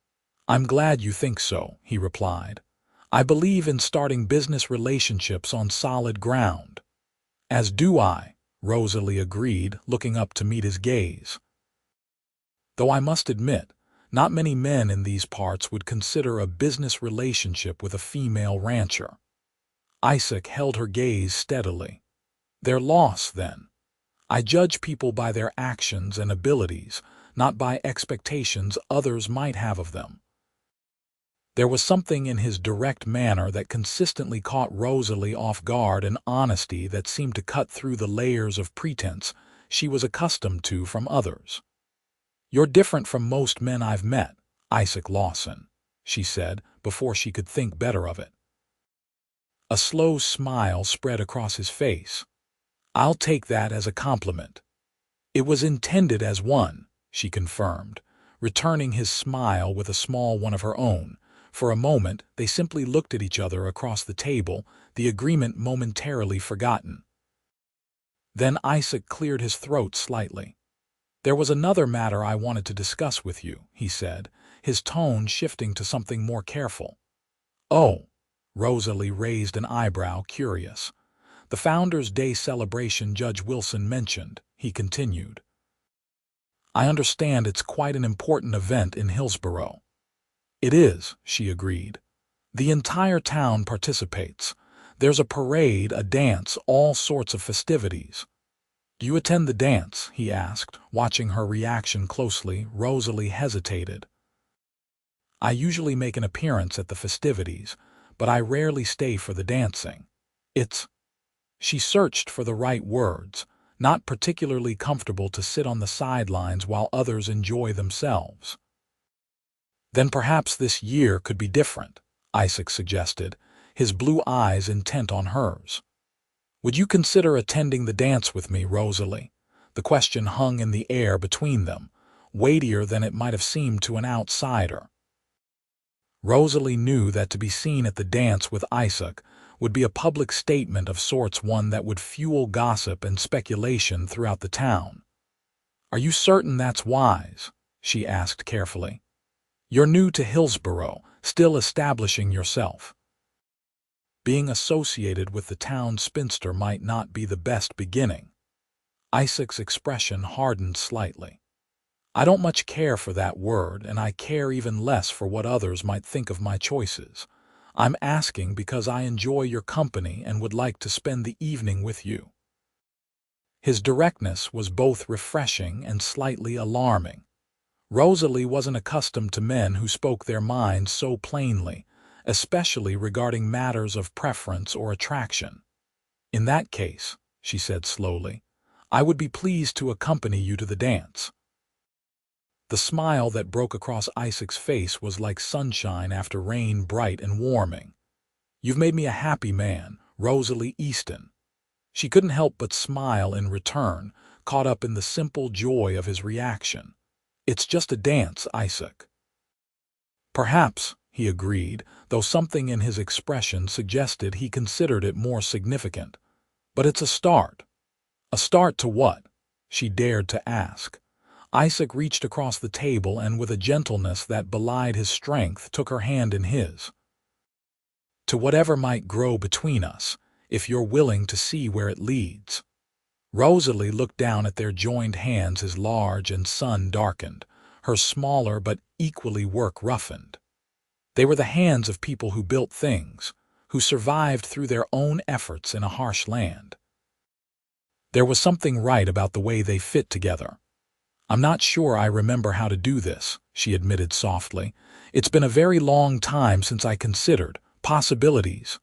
"I'm glad you think so," he replied. "I believe in starting business relationships on solid ground." "As do I," Rosalie agreed, looking up to meet his gaze. "Though I must admit, Not many men in these parts would consider a business relationship with a female rancher. Isaac held her gaze steadily. Their loss, then. I judge people by their actions and abilities, not by expectations others might have of them. There was something in his direct manner that consistently caught Rosalie off guard, an honesty that seemed to cut through the layers of pretense she was accustomed to from others. "You're different from most men I've met, Isaac Lawson," she said before she could think better of it. A slow smile spread across his face. "I'll take that as a compliment." "It was intended as one," she confirmed, returning his smile with a small one of her own. For a moment, they simply looked at each other across the table, the agreement momentarily forgotten. Then Isaac cleared his throat slightly. "There was another matter I wanted to discuss with you," he said, his tone shifting to something more careful. "Oh," Rosalie raised an eyebrow, curious. "The Founders' Day celebration Judge Wilson mentioned," he continued. "I understand it's quite an important event in Hillsborough." "It is," she agreed. "The entire town participates. There's a parade, a dance, all sorts of festivities." "Do you attend the dance?" he asked, watching her reaction closely. Rosalie hesitated. "I usually make an appearance at the festivities, but I rarely stay for the dancing. It's—" She searched for the right words, "not particularly comfortable to sit on the sidelines while others enjoy themselves." "Then perhaps this year could be different," Isaac suggested, his blue eyes intent on hers. "Would you consider attending the dance with me, Rosalie?" The question hung in the air between them, weightier than it might have seemed to an outsider. Rosalie knew that to be seen at the dance with Isaac would be a public statement of sorts, one that would fuel gossip and speculation throughout the town. "Are you certain that's wise?" she asked carefully. "You're new to Hillsborough, still establishing yourself. Being associated with the town spinster might not be the best beginning." Isaac's expression hardened slightly. "I don't much care for that word, and I care even less for what others might think of my choices. I'm asking because I enjoy your company and would like to spend the evening with you." His directness was both refreshing and slightly alarming. Rosalie wasn't accustomed to men who spoke their minds so plainly, especially regarding matters of preference or attraction. "In that case," she said slowly, "I would be pleased to accompany you to the dance." The smile that broke across Isaac's face was like sunshine after rain, bright and warming. "You've made me a happy man, Rosalie Easton." She couldn't help but smile in return, caught up in the simple joy of his reaction. "It's just a dance, Isaac." "Perhaps," he agreed, though something in his expression suggested he considered it more significant. "But it's a start." "A start to what?" she dared to ask. Isaac reached across the table and with a gentleness that belied his strength took her hand in his. "To whatever might grow between us, if you're willing to see where it leads." Rosalie looked down at their joined hands, his large and sun-darkened, her smaller but equally work-roughened. They were the hands of people who built things, who survived through their own efforts in a harsh land. There was something right about the way they fit together. "I'm not sure I remember how to do this," she admitted softly. "It's been a very long time since I considered possibilities."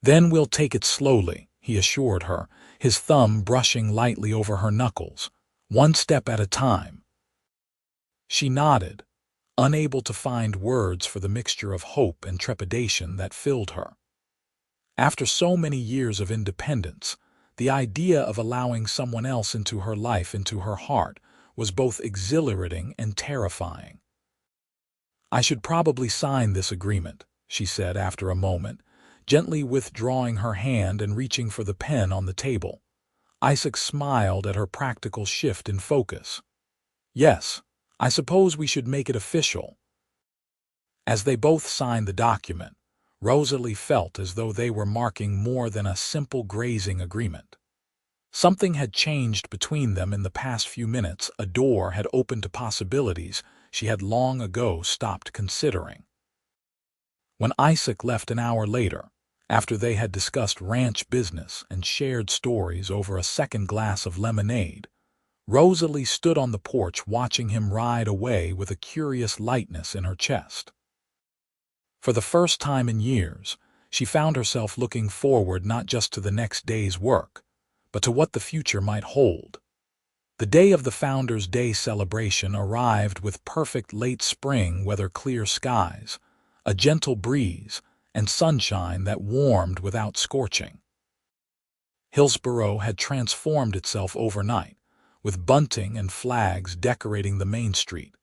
"Then we'll take it slowly," he assured her, his thumb brushing lightly over her knuckles. "One step at a time." She nodded, unable to find words for the mixture of hope and trepidation that filled her. After so many years of independence, the idea of allowing someone else into her life, into her heart, was both exhilarating and terrifying. "I should probably sign this agreement," she said after a moment, gently withdrawing her hand and reaching for the pen on the table. Isaac smiled at her practical shift in focus. "Yes, I suppose we should make it official." As they both signed the document, Rosalie felt as though they were marking more than a simple grazing agreement. Something had changed between them in the past few minutes. A door had opened to possibilities she had long ago stopped considering. When Isaac left an hour later, after they had discussed ranch business and shared stories over a second glass of lemonade, Rosalie stood on the porch watching him ride away with a curious lightness in her chest. For the first time in years, she found herself looking forward not just to the next day's work, but to what the future might hold. The day of the Founders' Day celebration arrived with perfect late spring weather, clear skies, a gentle breeze, and sunshine that warmed without scorching. Hillsborough had transformed itself overnight, with bunting and flags decorating the main street,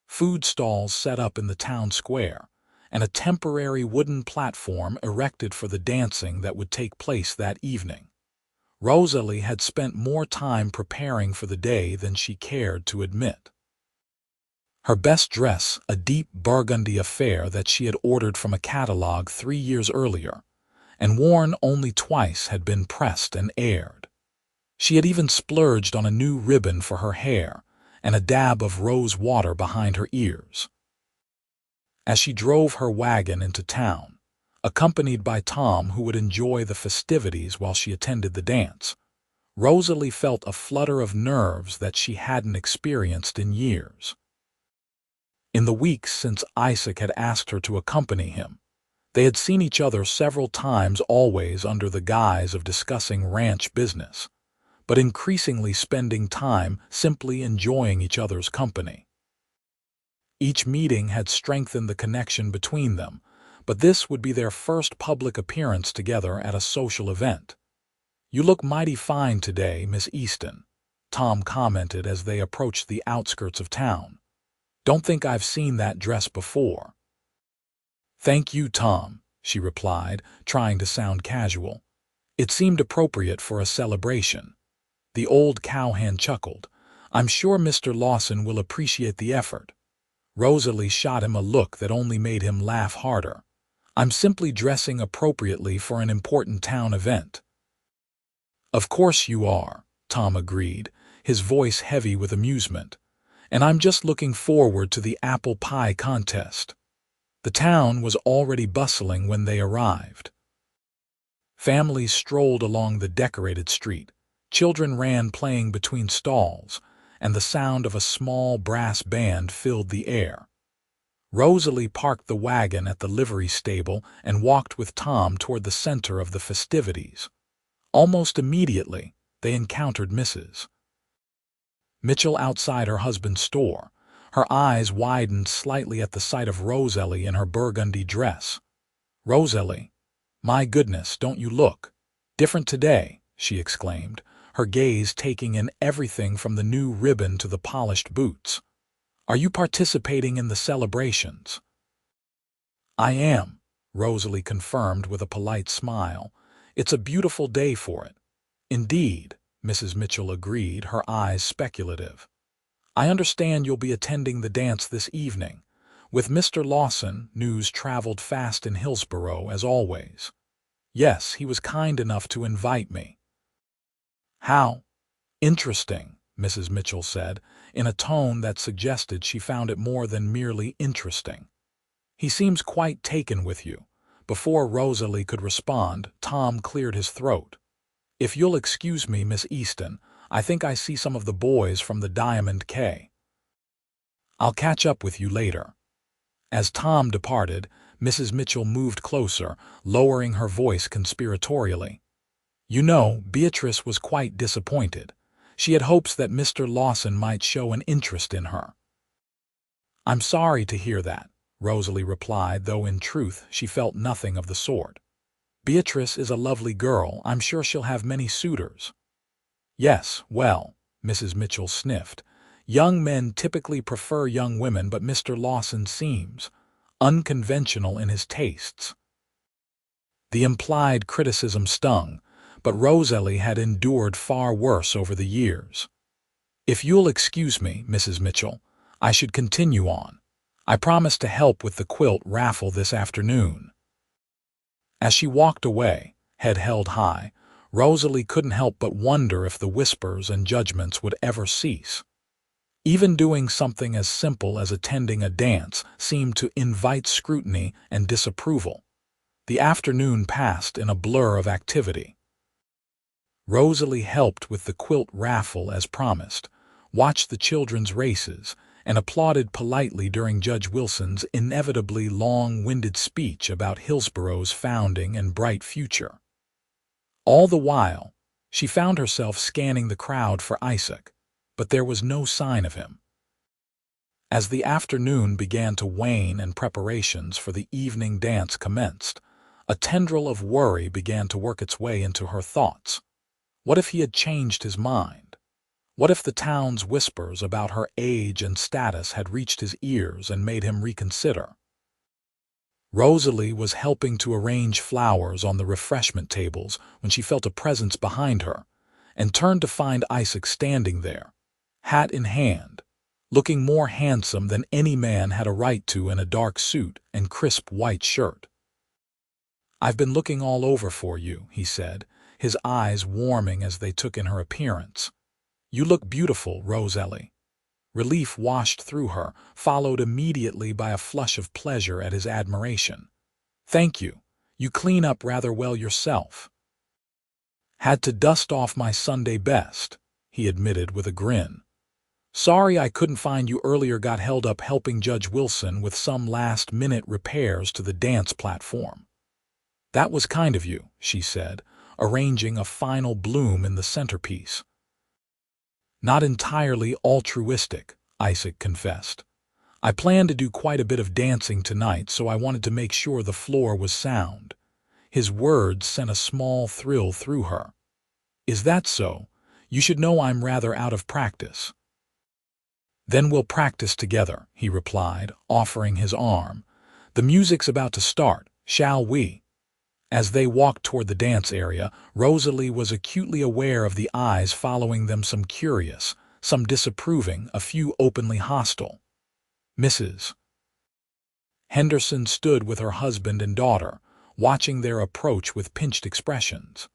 food stalls set up in the town square, and a temporary wooden platform erected for the dancing that would take place that evening. Rosalie had spent more time preparing for the day than she cared to admit. Her best dress, a deep burgundy affair that she had ordered from a catalog 3 years earlier, and worn only twice, had been pressed and aired. She had even splurged on a new ribbon for her hair and a dab of rose water behind her ears. As she drove her wagon into town, accompanied by Tom, who would enjoy the festivities while she attended the dance, Rosalie felt a flutter of nerves that she hadn't experienced in years. In the weeks since Isaac had asked her to accompany him, they had seen each other several times, always under the guise of discussing ranch business, but increasingly spending time simply enjoying each other's company. Each meeting had strengthened the connection between them, but this would be their first public appearance together at a social event. "You look mighty fine today, Miss Easton," Tom commented as they approached the outskirts of town. "Don't think I've seen that dress before." "Thank you, Tom," she replied, trying to sound casual. It seemed appropriate for a celebration. The old cowhand chuckled. "I'm sure Mr. Lawson will appreciate the effort." Rosalie shot him a look that only made him laugh harder. "I'm simply dressing appropriately for an important town event." "Of course you are," Tom agreed, his voice heavy with amusement. "And I'm just looking forward to the apple pie contest." The town was already bustling when they arrived. Families strolled along the decorated street. Children ran playing between stalls, and the sound of a small brass band filled the air. Rosalie parked the wagon at the livery stable and walked with Tom toward the center of the festivities. Almost immediately, they encountered Mrs. Mitchell outside her husband's store. Her eyes widened slightly at the sight of Rosalie in her burgundy dress. "Rosalie, my goodness, don't you look different today?" she exclaimed, her gaze taking in everything from the new ribbon to the polished boots. "Are you participating in the celebrations?" "I am," Rosalie confirmed with a polite smile. "It's a beautiful day for it." "Indeed," Mrs. Mitchell agreed, her eyes speculative. "I understand you'll be attending the dance this evening. With Mr. Lawson, news traveled fast in Hillsborough as always." "Yes, he was kind enough to invite me." "How interesting," Mrs. Mitchell said, in a tone that suggested she found it more than merely interesting. "He seems quite taken with you." Before Rosalie could respond, Tom cleared his throat. "If you'll excuse me, Miss Easton, I think I see some of the boys from the Diamond K. I'll catch up with you later." As Tom departed, Mrs. Mitchell moved closer, lowering her voice conspiratorially. "You know, Beatrice was quite disappointed. She had hopes that Mr. Lawson might show an interest in her." "I'm sorry to hear that," Rosalie replied, though in truth she felt nothing of the sort. "Beatrice is a lovely girl. I'm sure she'll have many suitors." "Yes, well," Mrs. Mitchell sniffed, "young men typically prefer young women, but Mr. Lawson seems unconventional in his tastes." The implied criticism stung, but Rosalie had endured far worse over the years. "If you'll excuse me, Mrs. Mitchell, I should continue on. I promised to help with the quilt raffle this afternoon." As she walked away, head held high, Rosalie couldn't help but wonder if the whispers and judgments would ever cease. Even doing something as simple as attending a dance seemed to invite scrutiny and disapproval. The afternoon passed in a blur of activity. Rosalie helped with the quilt raffle as promised, watched the children's races, and applauded politely during Judge Wilson's inevitably long-winded speech about Hillsborough's founding and bright future. All the while, she found herself scanning the crowd for Isaac, but there was no sign of him. As the afternoon began to wane and preparations for the evening dance commenced, a tendril of worry began to work its way into her thoughts. What if he had changed his mind? What if the town's whispers about her age and status had reached his ears and made him reconsider? Rosalie was helping to arrange flowers on the refreshment tables when she felt a presence behind her, and turned to find Isaac standing there, hat in hand, looking more handsome than any man had a right to in a dark suit and crisp white shirt. "I've been looking all over for you," he said, his eyes warming as they took in her appearance. "You look beautiful, Rosalie." Relief washed through her, followed immediately by a flush of pleasure at his admiration. "Thank you. You clean up rather well yourself." "Had to dust off my Sunday best," he admitted with a grin. "Sorry I couldn't find you earlier, got held up helping Judge Wilson with some last-minute repairs to the dance platform." "That was kind of you," she said, arranging a final bloom in the centerpiece. "Not entirely altruistic," Isaac confessed. "I planned to do quite a bit of dancing tonight, so I wanted to make sure the floor was sound." His words sent a small thrill through her. "Is that so? You should know I'm rather out of practice." "Then we'll practice together," he replied, offering his arm. "The music's about to start, shall we?" As they walked toward the dance area, Rosalie was acutely aware of the eyes following them, some curious, some disapproving, a few openly hostile. Mrs. Henderson stood with her husband and daughter, watching their approach with pinched expressions.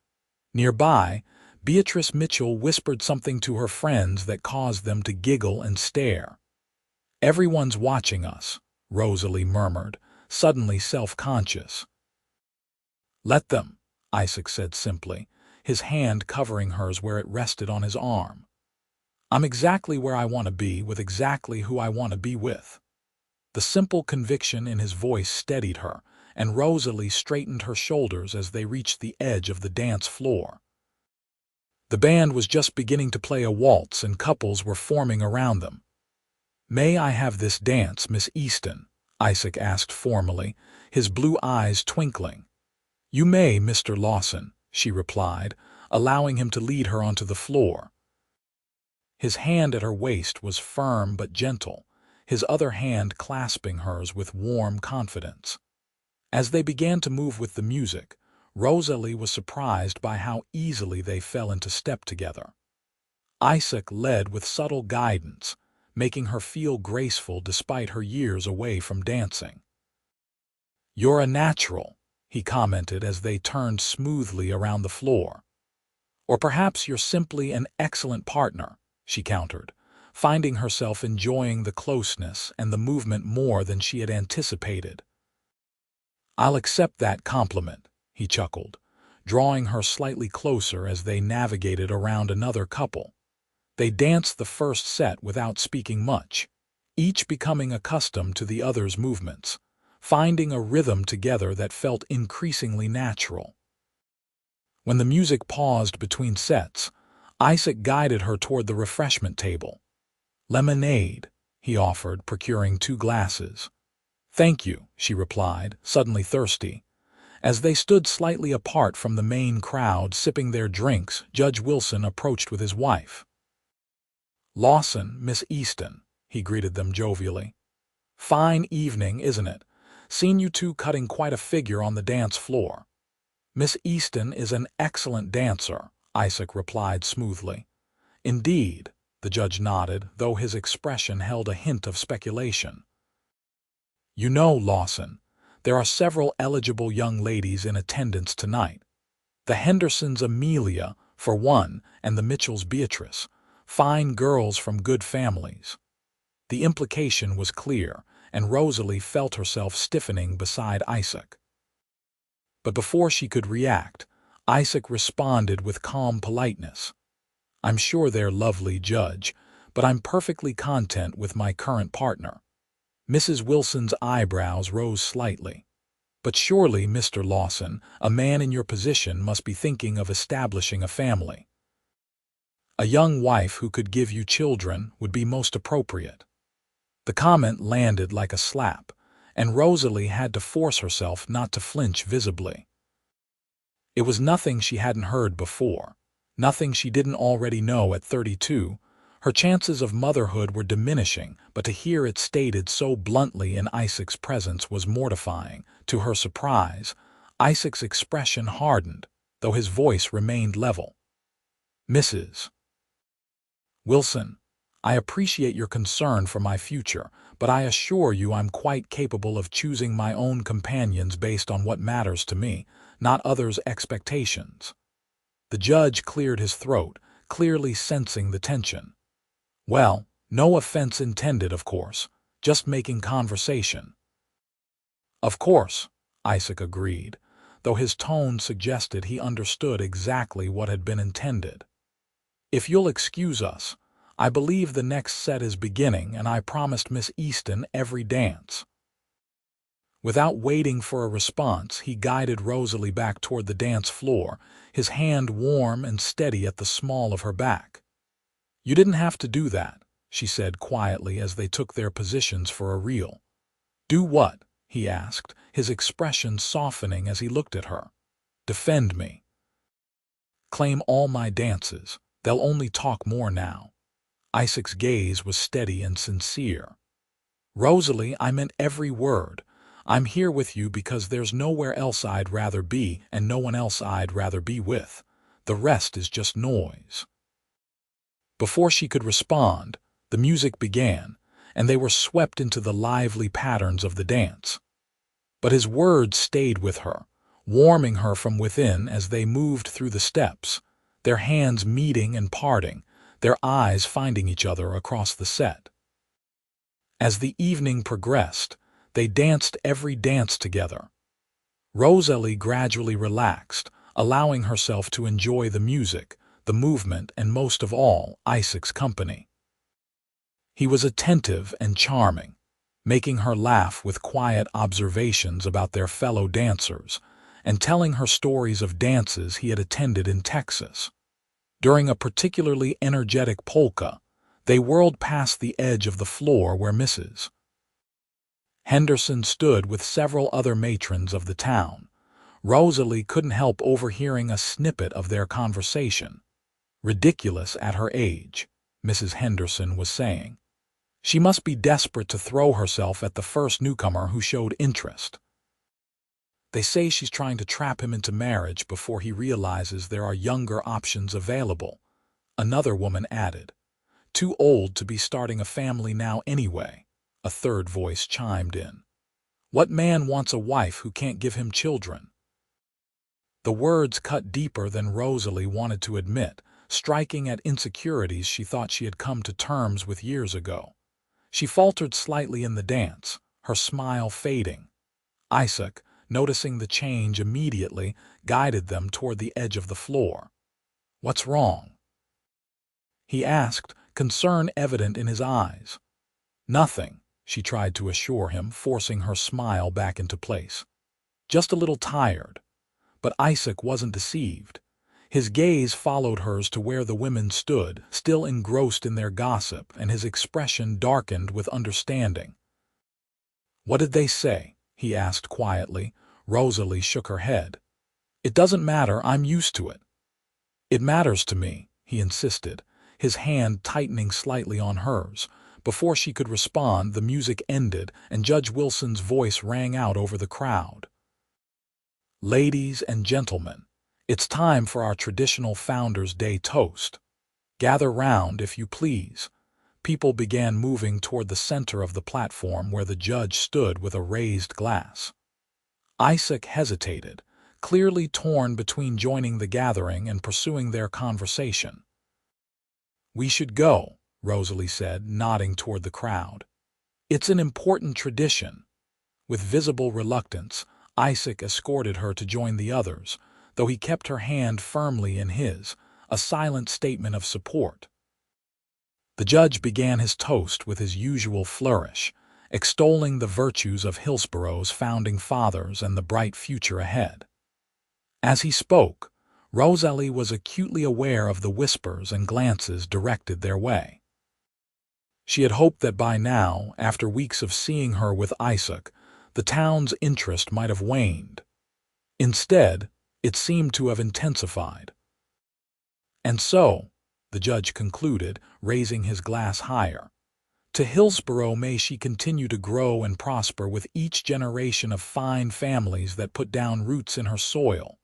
Nearby, Beatrice Mitchell whispered something to her friends that caused them to giggle and stare. "Everyone's watching us," Rosalie murmured, suddenly self-conscious. "Let them," Isaac said simply, his hand covering hers where it rested on his arm. "I'm exactly where I want to be with exactly who I want to be with." The simple conviction in his voice steadied her, and Rosalie straightened her shoulders as they reached the edge of the dance floor. The band was just beginning to play a waltz and couples were forming around them. "May I have this dance, Miss Easton?" Isaac asked formally, his blue eyes twinkling. "You may, Mr. Lawson," she replied, allowing him to lead her onto the floor. His hand at her waist was firm but gentle, his other hand clasping hers with warm confidence. As they began to move with the music, Rosalie was surprised by how easily they fell into step together. Isaac led with subtle guidance, making her feel graceful despite her years away from dancing. "You're a natural," he commented as they turned smoothly around the floor. "Or perhaps you're simply an excellent partner," she countered, finding herself enjoying the closeness and the movement more than she had anticipated. "I'll accept that compliment," he chuckled, drawing her slightly closer as they navigated around another couple. They danced the first set without speaking much, each becoming accustomed to the other's movements, finding a rhythm together that felt increasingly natural. When the music paused between sets, Isaac guided her toward the refreshment table. "Lemonade," he offered, procuring 2 glasses. "Thank you," she replied, suddenly thirsty. As they stood slightly apart from the main crowd sipping their drinks, Judge Wilson approached with his wife. "Lawson, Miss Easton," he greeted them jovially. "Fine evening, isn't it? Seen you two cutting quite a figure on the dance floor." "Miss Easton is an excellent dancer," Isaac replied smoothly. "Indeed," the judge nodded, though his expression held a hint of speculation. "You know, Lawson, there are several eligible young ladies in attendance tonight. The Hendersons' Amelia, for one, and the Mitchells' Beatrice. fine girls from good families. The implication was clear, and Rosalie felt herself stiffening beside Isaac. But before she could react, Isaac responded with calm politeness. "I'm sure they're lovely, Judge, but I'm perfectly content with my current partner." Mrs. Wilson's eyebrows rose slightly. "But surely, Mr. Lawson, a man in your position must be thinking of establishing a family. A young wife who could give you children would be most appropriate." The comment landed like a slap, and Rosalie had to force herself not to flinch visibly. It was nothing she hadn't heard before, nothing she didn't already know at 32. Her chances of motherhood were diminishing, but to hear it stated so bluntly in Isaac's presence was mortifying. To her surprise, Isaac's expression hardened, though his voice remained level. "Mrs. Wilson, I appreciate your concern for my future, but I assure you I'm quite capable of choosing my own companions based on what matters to me, not others' expectations." The judge cleared his throat, clearly sensing the tension. "Well, no offense intended, of course, just making conversation." "Of course," Isaac agreed, though his tone suggested he understood exactly what had been intended. "If you'll excuse us, I believe the next set is beginning, and I promised Miss Easton every dance." Without waiting for a response, he guided Rosalie back toward the dance floor, his hand warm and steady at the small of her back. "You didn't have to do that," she said quietly as they took their positions for a reel. "Do what?" he asked, his expression softening as he looked at her. "Defend me. Claim all my dances. They'll only talk more now." Isaac's gaze was steady and sincere. "Rosalie, I meant every word. I'm here with you because there's nowhere else I'd rather be and no one else I'd rather be with. The rest is just noise." Before she could respond, the music began, and they were swept into the lively patterns of the dance. But his words stayed with her, warming her from within as they moved through the steps, their hands meeting and parting, their eyes finding each other across the set. As the evening progressed, they danced every dance together. Rosalie gradually relaxed, allowing herself to enjoy the music, the movement, and most of all, Isaac's company. He was attentive and charming, making her laugh with quiet observations about their fellow dancers, and telling her stories of dances he had attended in Texas. During a particularly energetic polka, they whirled past the edge of the floor where Mrs. Henderson stood with several other matrons of the town. Rosalie couldn't help overhearing a snippet of their conversation. "Ridiculous at her age," Mrs. Henderson was saying. "She must be desperate to throw herself at the first newcomer who showed interest. They say she's trying to trap him into marriage before he realizes there are younger options available," another woman added. "Too old to be starting a family now anyway," a third voice chimed in. "What man wants a wife who can't give him children?" The words cut deeper than Rosalie wanted to admit, striking at insecurities she thought she had come to terms with years ago. She faltered slightly in the dance, her smile fading. Isaac, noticing the change immediately, guided them toward the edge of the floor. "What's wrong?" he asked, concern evident in his eyes. "Nothing," she tried to assure him, forcing her smile back into place. "Just a little tired." But Isaac wasn't deceived. His gaze followed hers to where the women stood, still engrossed in their gossip, and his expression darkened with understanding. "What did they say?" he asked quietly. Rosalie shook her head. "It doesn't matter, I'm used to it." "It matters to me," he insisted, his hand tightening slightly on hers. Before she could respond, the music ended, and Judge Wilson's voice rang out over the crowd. "Ladies and gentlemen, it's time for our traditional Founders' Day toast. Gather round, if you please." People began moving toward the center of the platform where the judge stood with a raised glass. Isaac hesitated, clearly torn between joining the gathering and pursuing their conversation. "We should go," Rosalie said, nodding toward the crowd. "It's an important tradition." With visible reluctance, Isaac escorted her to join the others, though he kept her hand firmly in his, a silent statement of support. The judge began his toast with his usual flourish, extolling the virtues of Hillsborough's founding fathers and the bright future ahead. As he spoke, Rosalie was acutely aware of the whispers and glances directed their way. She had hoped that by now, after weeks of seeing her with Isaac, the town's interest might have waned. Instead, it seemed to have intensified. "And so," the judge concluded, raising his glass higher, "to Hillsborough may she continue to grow and prosper with each generation of fine families that put down roots in her soil."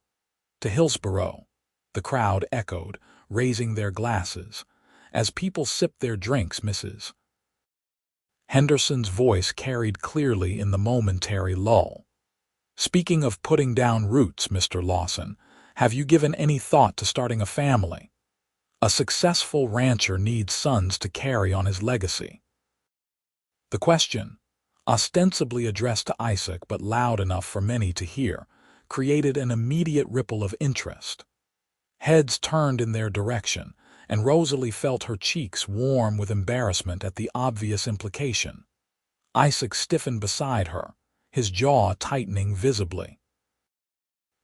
"To Hillsborough," the crowd echoed, raising their glasses. As people sipped their drinks, Mrs. Henderson's voice carried clearly in the momentary lull. "Speaking of putting down roots, Mr. Lawson, have you given any thought to starting a family? A successful rancher needs sons to carry on his legacy." The question, ostensibly addressed to Isaac but loud enough for many to hear, created an immediate ripple of interest. Heads turned in their direction, and Rosalie felt her cheeks warm with embarrassment at the obvious implication. Isaac stiffened beside her, his jaw tightening visibly.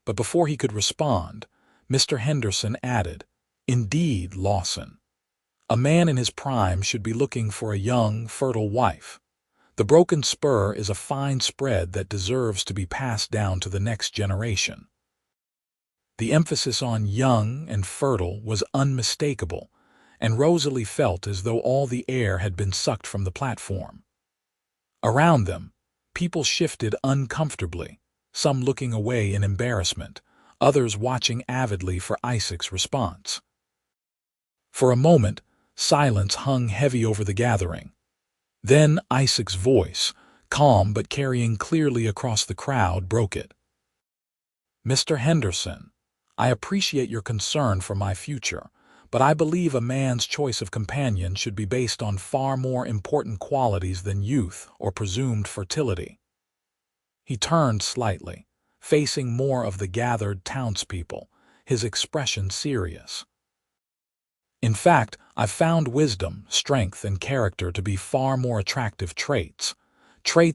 But before he could respond, Mr. Henderson added, "Indeed, Lawson. A man in his prime should be looking for a young, fertile wife. The broken spur is a fine spread that deserves to be passed down to the next generation." The emphasis on young and fertile was unmistakable, and Rosalie felt as though all the air had been sucked from the platform. Around them, people shifted uncomfortably, some looking away in embarrassment, others watching avidly for Isaac's response. For a moment, silence hung heavy over the gathering. Then Isaac's voice, calm but carrying clearly across the crowd, broke it. "Mr. Henderson, I appreciate your concern for my future, but I believe a man's choice of companion should be based on far more important qualities than youth or presumed fertility." He turned slightly, facing more of the gathered townspeople, his expression serious. "In fact, I've found wisdom, strength, and character to be far more attractive traits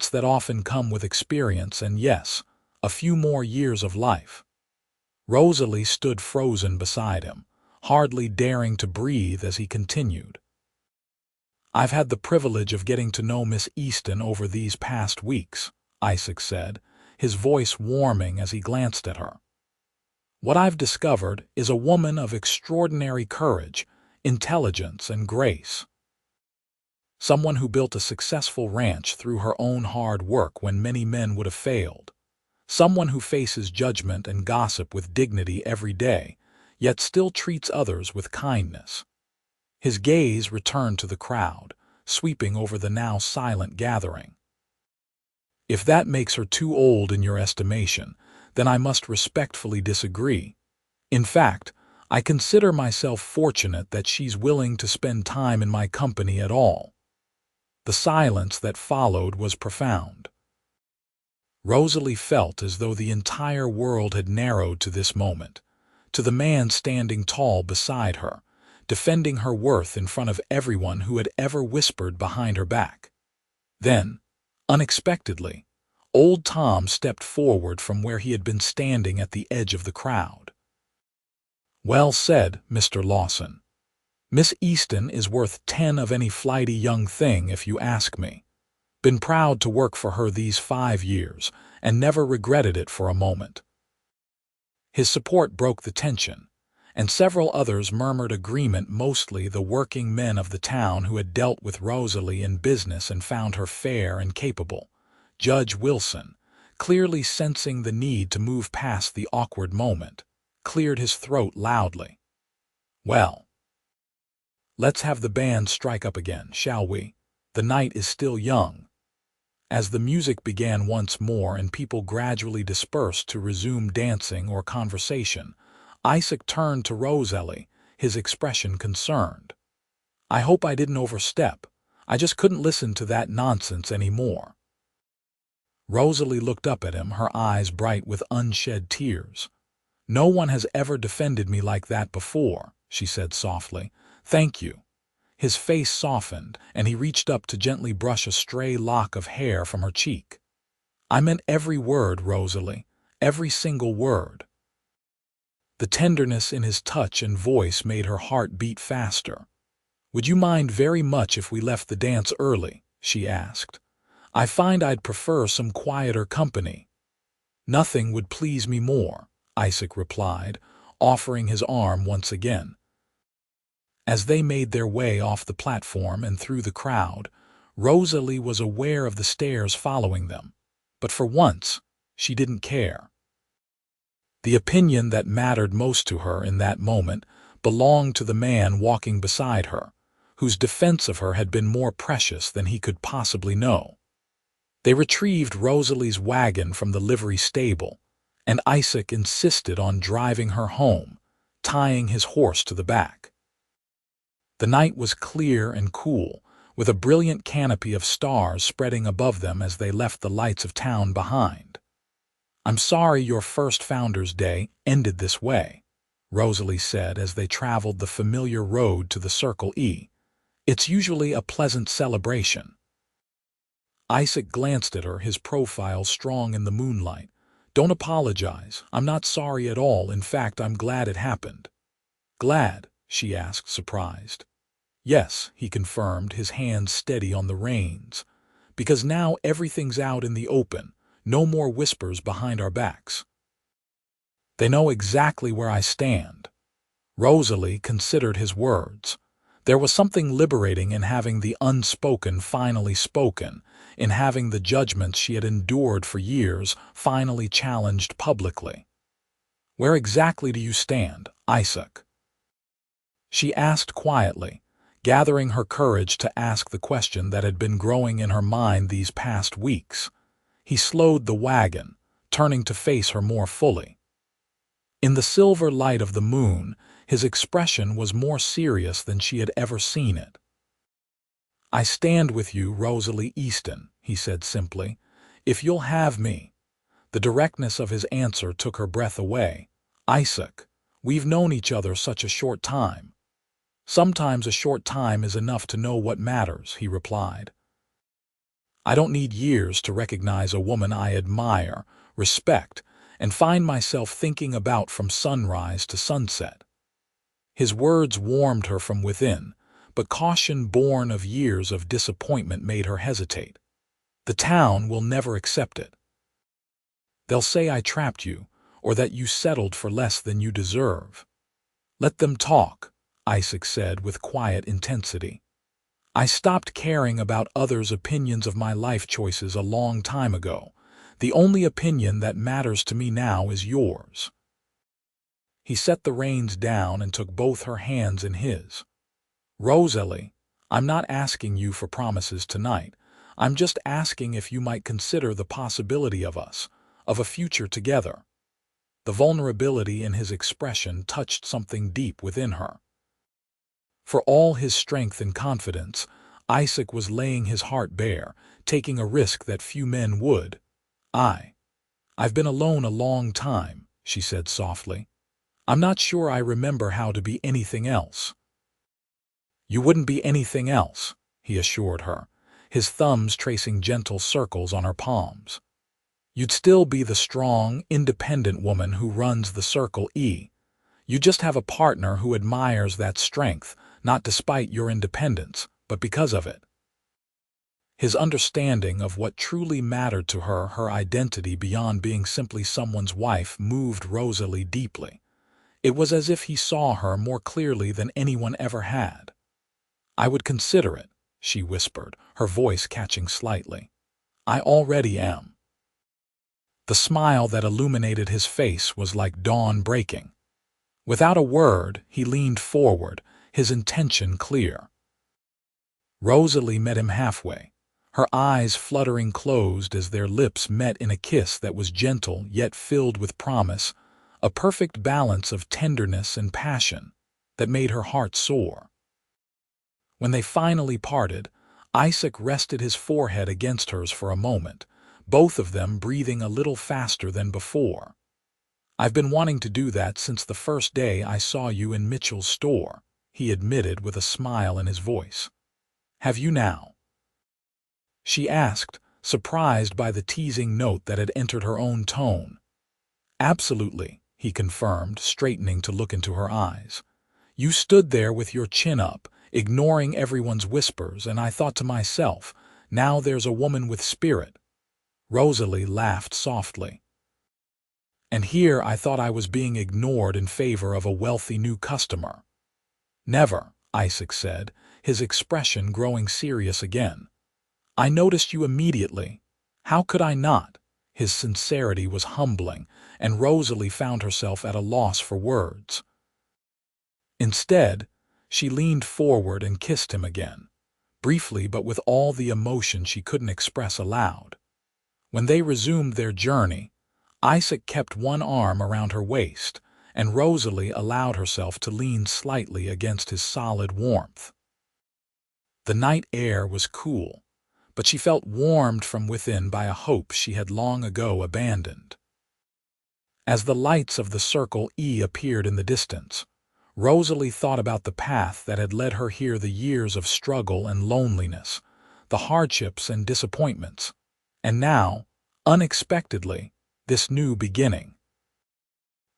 that often come with experience and, yes, a few more years of life." Rosalie stood frozen beside him, hardly daring to breathe as he continued. "I've had the privilege of getting to know Miss Easton over these past weeks," Isaac said, his voice warming as he glanced at her. "What I've discovered is a woman of extraordinary courage, intelligence, and grace. Someone who built a successful ranch through her own hard work when many men would have failed. Someone who faces judgment and gossip with dignity every day, yet still treats others with kindness." His gaze returned to the crowd, sweeping over the now silent gathering. "If that makes her too old in your estimation, then I must respectfully disagree. In fact, I consider myself fortunate that she's willing to spend time in my company at all." The silence that followed was profound. Rosalie felt as though the entire world had narrowed to this moment, to the man standing tall beside her, defending her worth in front of everyone who had ever whispered behind her back. Then, unexpectedly, old Tom stepped forward from where he had been standing at the edge of the crowd. "Well said, Mr. Lawson. Miss Easton is worth 10 of any flighty young thing, if you ask me. Been proud to work for her these 5 years, and never regretted it for a moment." His support broke the tension, and several others murmured agreement, mostly the working men of the town who had dealt with Rosalie in business and found her fair and capable. Judge Wilson, clearly sensing the need to move past the awkward moment, cleared his throat loudly. "Well, let's have the band strike up again, shall we? The night is still young." As the music began once more and people gradually dispersed to resume dancing or conversation, Isaac turned to Rosalie, his expression concerned. I hope I didn't overstep. I just couldn't listen to that nonsense anymore." Rosalie looked up at him, her eyes bright with unshed tears. "No one has ever defended me like that before," she said softly. "Thank you." His face softened, and he reached up to gently brush a stray lock of hair from her cheek. "I meant every word, Rosalie, every single word." The tenderness in his touch and voice made her heart beat faster. "Would you mind very much if we left the dance early?" she asked. "I find I'd prefer some quieter company." "Nothing would please me more," Isaac replied, offering his arm once again. As they made their way off the platform and through the crowd, Rosalie was aware of the stares following them, but for once she didn't care. The opinion that mattered most to her in that moment belonged to the man walking beside her, whose defense of her had been more precious than he could possibly know. They retrieved Rosalie's wagon from the livery stable, and Isaac insisted on driving her home, tying his horse to the back. The night was clear and cool, with a brilliant canopy of stars spreading above them as they left the lights of town behind. "I'm sorry your first Founder's Day ended this way," Rosalie said as they traveled the familiar road to the Circle E. "It's usually a pleasant celebration." Isaac glanced at her, his profile strong in the moonlight. "Don't apologize. I'm not sorry at all. In fact, I'm glad it happened." "Glad?" she asked, surprised. "Yes," he confirmed, his hands steady on the reins. "Because now everything's out in the open. No more whispers behind our backs. They know exactly where I stand." Rosalie considered his words. There was something liberating in having the unspoken finally spoken, in having the judgments she had endured for years finally challenged publicly. "Where exactly do you stand, Isaac?" she asked quietly, gathering her courage to ask the question that had been growing in her mind these past weeks. He slowed the wagon, turning to face her more fully. In the silver light of the moon, his expression was more serious than she had ever seen it. "I stand with you, Rosalie Easton," he said simply. "If you'll have me." The directness of his answer took her breath away. "Isaac, we've known each other such a short time." "Sometimes a short time is enough to know what matters," he replied. "I don't need years to recognize a woman I admire, respect, and find myself thinking about from sunrise to sunset." His words warmed her from within, but caution born of years of disappointment made her hesitate. "The town will never accept it. They'll say I trapped you, or that you settled for less than you deserve." "Let them talk," Isaac said with quiet intensity. "I stopped caring about others' opinions of my life choices a long time ago. The only opinion that matters to me now is yours." He set the reins down and took both her hands in his. "Rosalie, I'm not asking you for promises tonight. I'm just asking if you might consider the possibility of us, of a future together." The vulnerability in his expression touched something deep within her. For all his strength and confidence, Isaac was laying his heart bare, taking a risk that few men would. I've been alone a long time," she said softly. "I'm not sure I remember how to be anything else." "You wouldn't be anything else," he assured her, his thumbs tracing gentle circles on her palms. "You'd still be the strong, independent woman who runs the Circle E. You just have a partner who admires that strength, not despite your independence, but because of it." His understanding of what truly mattered to her, her identity beyond being simply someone's wife, moved Rosalie deeply. It was as if he saw her more clearly than anyone ever had. "I would consider it," she whispered, her voice catching slightly. "I already am." The smile that illuminated his face was like dawn breaking. Without a word, he leaned forward, his intention clear. Rosalie met him halfway, her eyes fluttering closed as their lips met in a kiss that was gentle yet filled with promise, a perfect balance of tenderness and passion that made her heart soar. When they finally parted, Isaac rested his forehead against hers for a moment, both of them breathing a little faster than before. "I've been wanting to do that since the first day I saw you in Mitchell's store," he admitted with a smile in his voice. "Have you now?" she asked, surprised by the teasing note that had entered her own tone. "Absolutely," he confirmed, straightening to look into her eyes. "You stood there with your chin up, ignoring everyone's whispers, and I thought to myself, now there's a woman with spirit." Rosalie laughed softly. "And here I thought I was being ignored in favor of a wealthy new customer." "Never," Isaac said, his expression growing serious again. "I noticed you immediately. How could I not?" His sincerity was humbling, and Rosalie found herself at a loss for words. Instead, she leaned forward and kissed him again, briefly but with all the emotion she couldn't express aloud. When they resumed their journey, Isaac kept one arm around her waist, and Rosalie allowed herself to lean slightly against his solid warmth. The night air was cool, but she felt warmed from within by a hope she had long ago abandoned. As the lights of the Circle E appeared in the distance, Rosalie thought about the path that had led her here, the years of struggle and loneliness, the hardships and disappointments, and now, unexpectedly, this new beginning.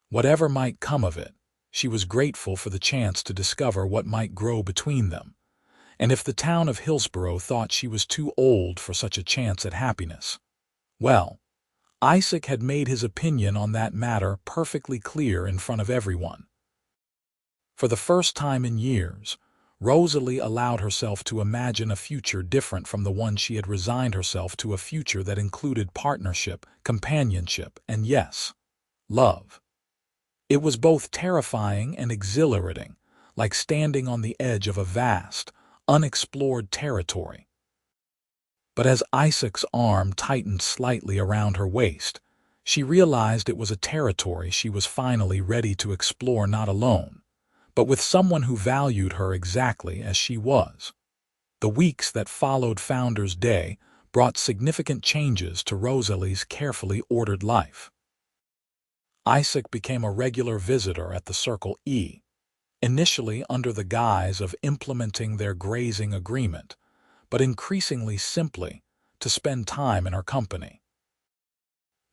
Whatever might come of it, she was grateful for the chance to discover what might grow between them. And if the town of Hillsborough thought she was too old for such a chance at happiness, well, Isaac had made his opinion on that matter perfectly clear in front of everyone. For the first time in years, Rosalie allowed herself to imagine a future different from the one she had resigned herself to, a future that included partnership, companionship, and yes, love. It was both terrifying and exhilarating, like standing on the edge of a vast, unexplored territory. But as Isaac's arm tightened slightly around her waist, she realized it was a territory she was finally ready to explore, not alone, but with someone who valued her exactly as she was. The weeks that followed Founder's Day brought significant changes to Rosalie's carefully ordered life. Isaac became a regular visitor at the Circle E, initially under the guise of implementing their grazing agreement, but increasingly simply to spend time in her company.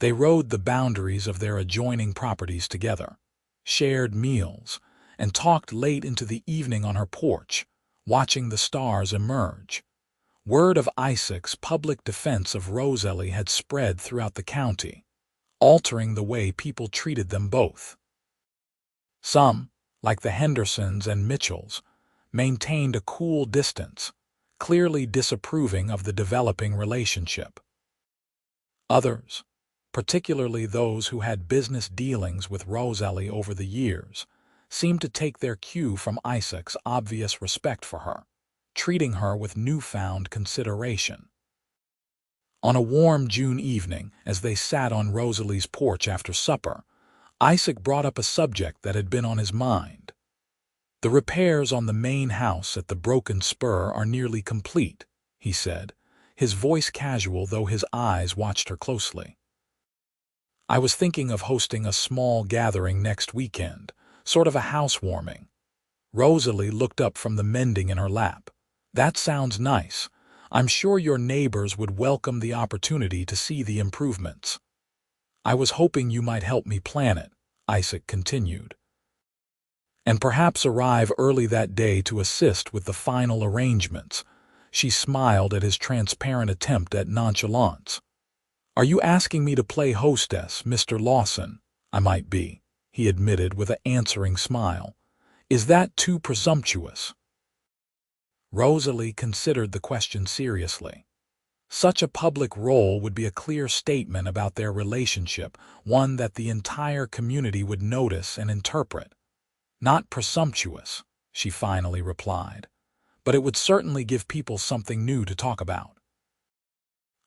They rode the boundaries of their adjoining properties together, shared meals, and talked late into the evening on her porch, watching the stars emerge. Word of Isaac's public defense of Rosalie had spread throughout the county, altering the way people treated them both. Some, like the Hendersons and Mitchells, maintained a cool distance, clearly disapproving of the developing relationship. Others, particularly those who had business dealings with Rosalie over the years, seemed to take their cue from Isaac's obvious respect for her, treating her with newfound consideration. On a warm June evening, as they sat on Rosalie's porch after supper, Isaac brought up a subject that had been on his mind. "The repairs on the main house at the Broken Spur are nearly complete," he said, his voice casual though his eyes watched her closely. "I was thinking of hosting a small gathering next weekend, sort of a housewarming." Rosalie looked up from the mending in her lap. "That sounds nice. I'm sure your neighbors would welcome the opportunity to see the improvements." "I was hoping you might help me plan it," Isaac continued, "and perhaps arrive early that day to assist with the final arrangements." She smiled at his transparent attempt at nonchalance. "Are you asking me to play hostess, Mr. Lawson?" "I might be," he admitted with an answering smile. "Is that too presumptuous?" Rosalie considered the question seriously. Such a public role would be a clear statement about their relationship, one that the entire community would notice and interpret. "Not presumptuous," she finally replied, "but it would certainly give people something new to talk about."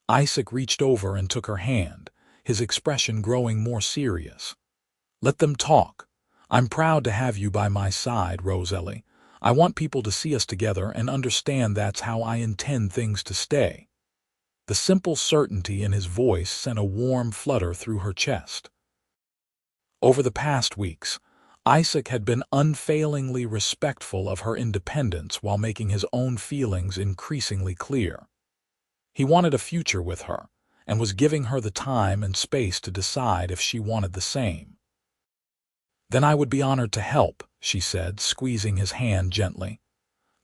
Isaac reached over and took her hand, his expression growing more serious. "Let them talk. I'm proud to have you by my side, Rosalie. I want people to see us together and understand that's how I intend things to stay." The simple certainty in his voice sent a warm flutter through her chest. Over the past weeks, Isaac had been unfailingly respectful of her independence while making his own feelings increasingly clear. He wanted a future with her, and was giving her the time and space to decide if she wanted the same. "Then I would be honored to help," she said, squeezing his hand gently.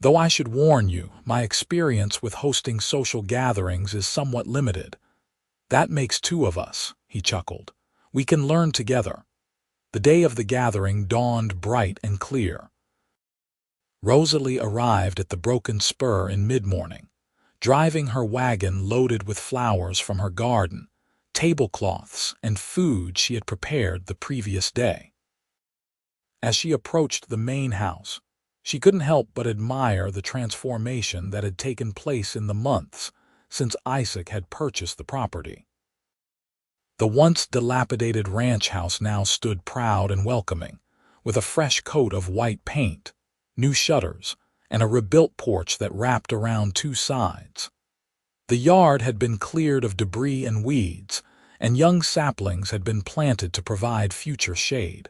"Though I should warn you, my experience with hosting social gatherings is somewhat limited." "That makes two of us," he chuckled. "We can learn together." The day of the gathering dawned bright and clear. Rosalie arrived at the Broken Spur in mid-morning, driving her wagon loaded with flowers from her garden, tablecloths, and food she had prepared the previous day. As she approached the main house, she couldn't help but admire the transformation that had taken place in the months since Isaac had purchased the property. The once dilapidated ranch house now stood proud and welcoming, with a fresh coat of white paint, new shutters, and a rebuilt porch that wrapped around two sides. The yard had been cleared of debris and weeds, and young saplings had been planted to provide future shade.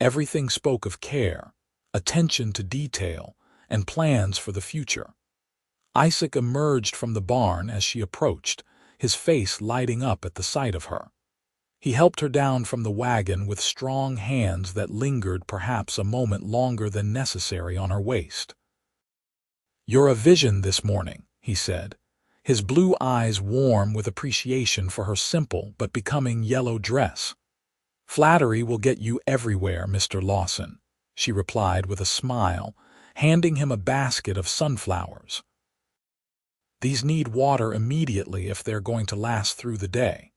Everything spoke of care, attention to detail, and plans for the future. Isaac emerged from the barn as she approached, his face lighting up at the sight of her. He helped her down from the wagon with strong hands that lingered perhaps a moment longer than necessary on her waist. "You're a vision this morning," he said, his blue eyes warm with appreciation for her simple but becoming yellow dress. "Flattery will get you everywhere, Mr. Lawson," she replied with a smile, handing him a basket of sunflowers. "These need water immediately if they're going to last through the day."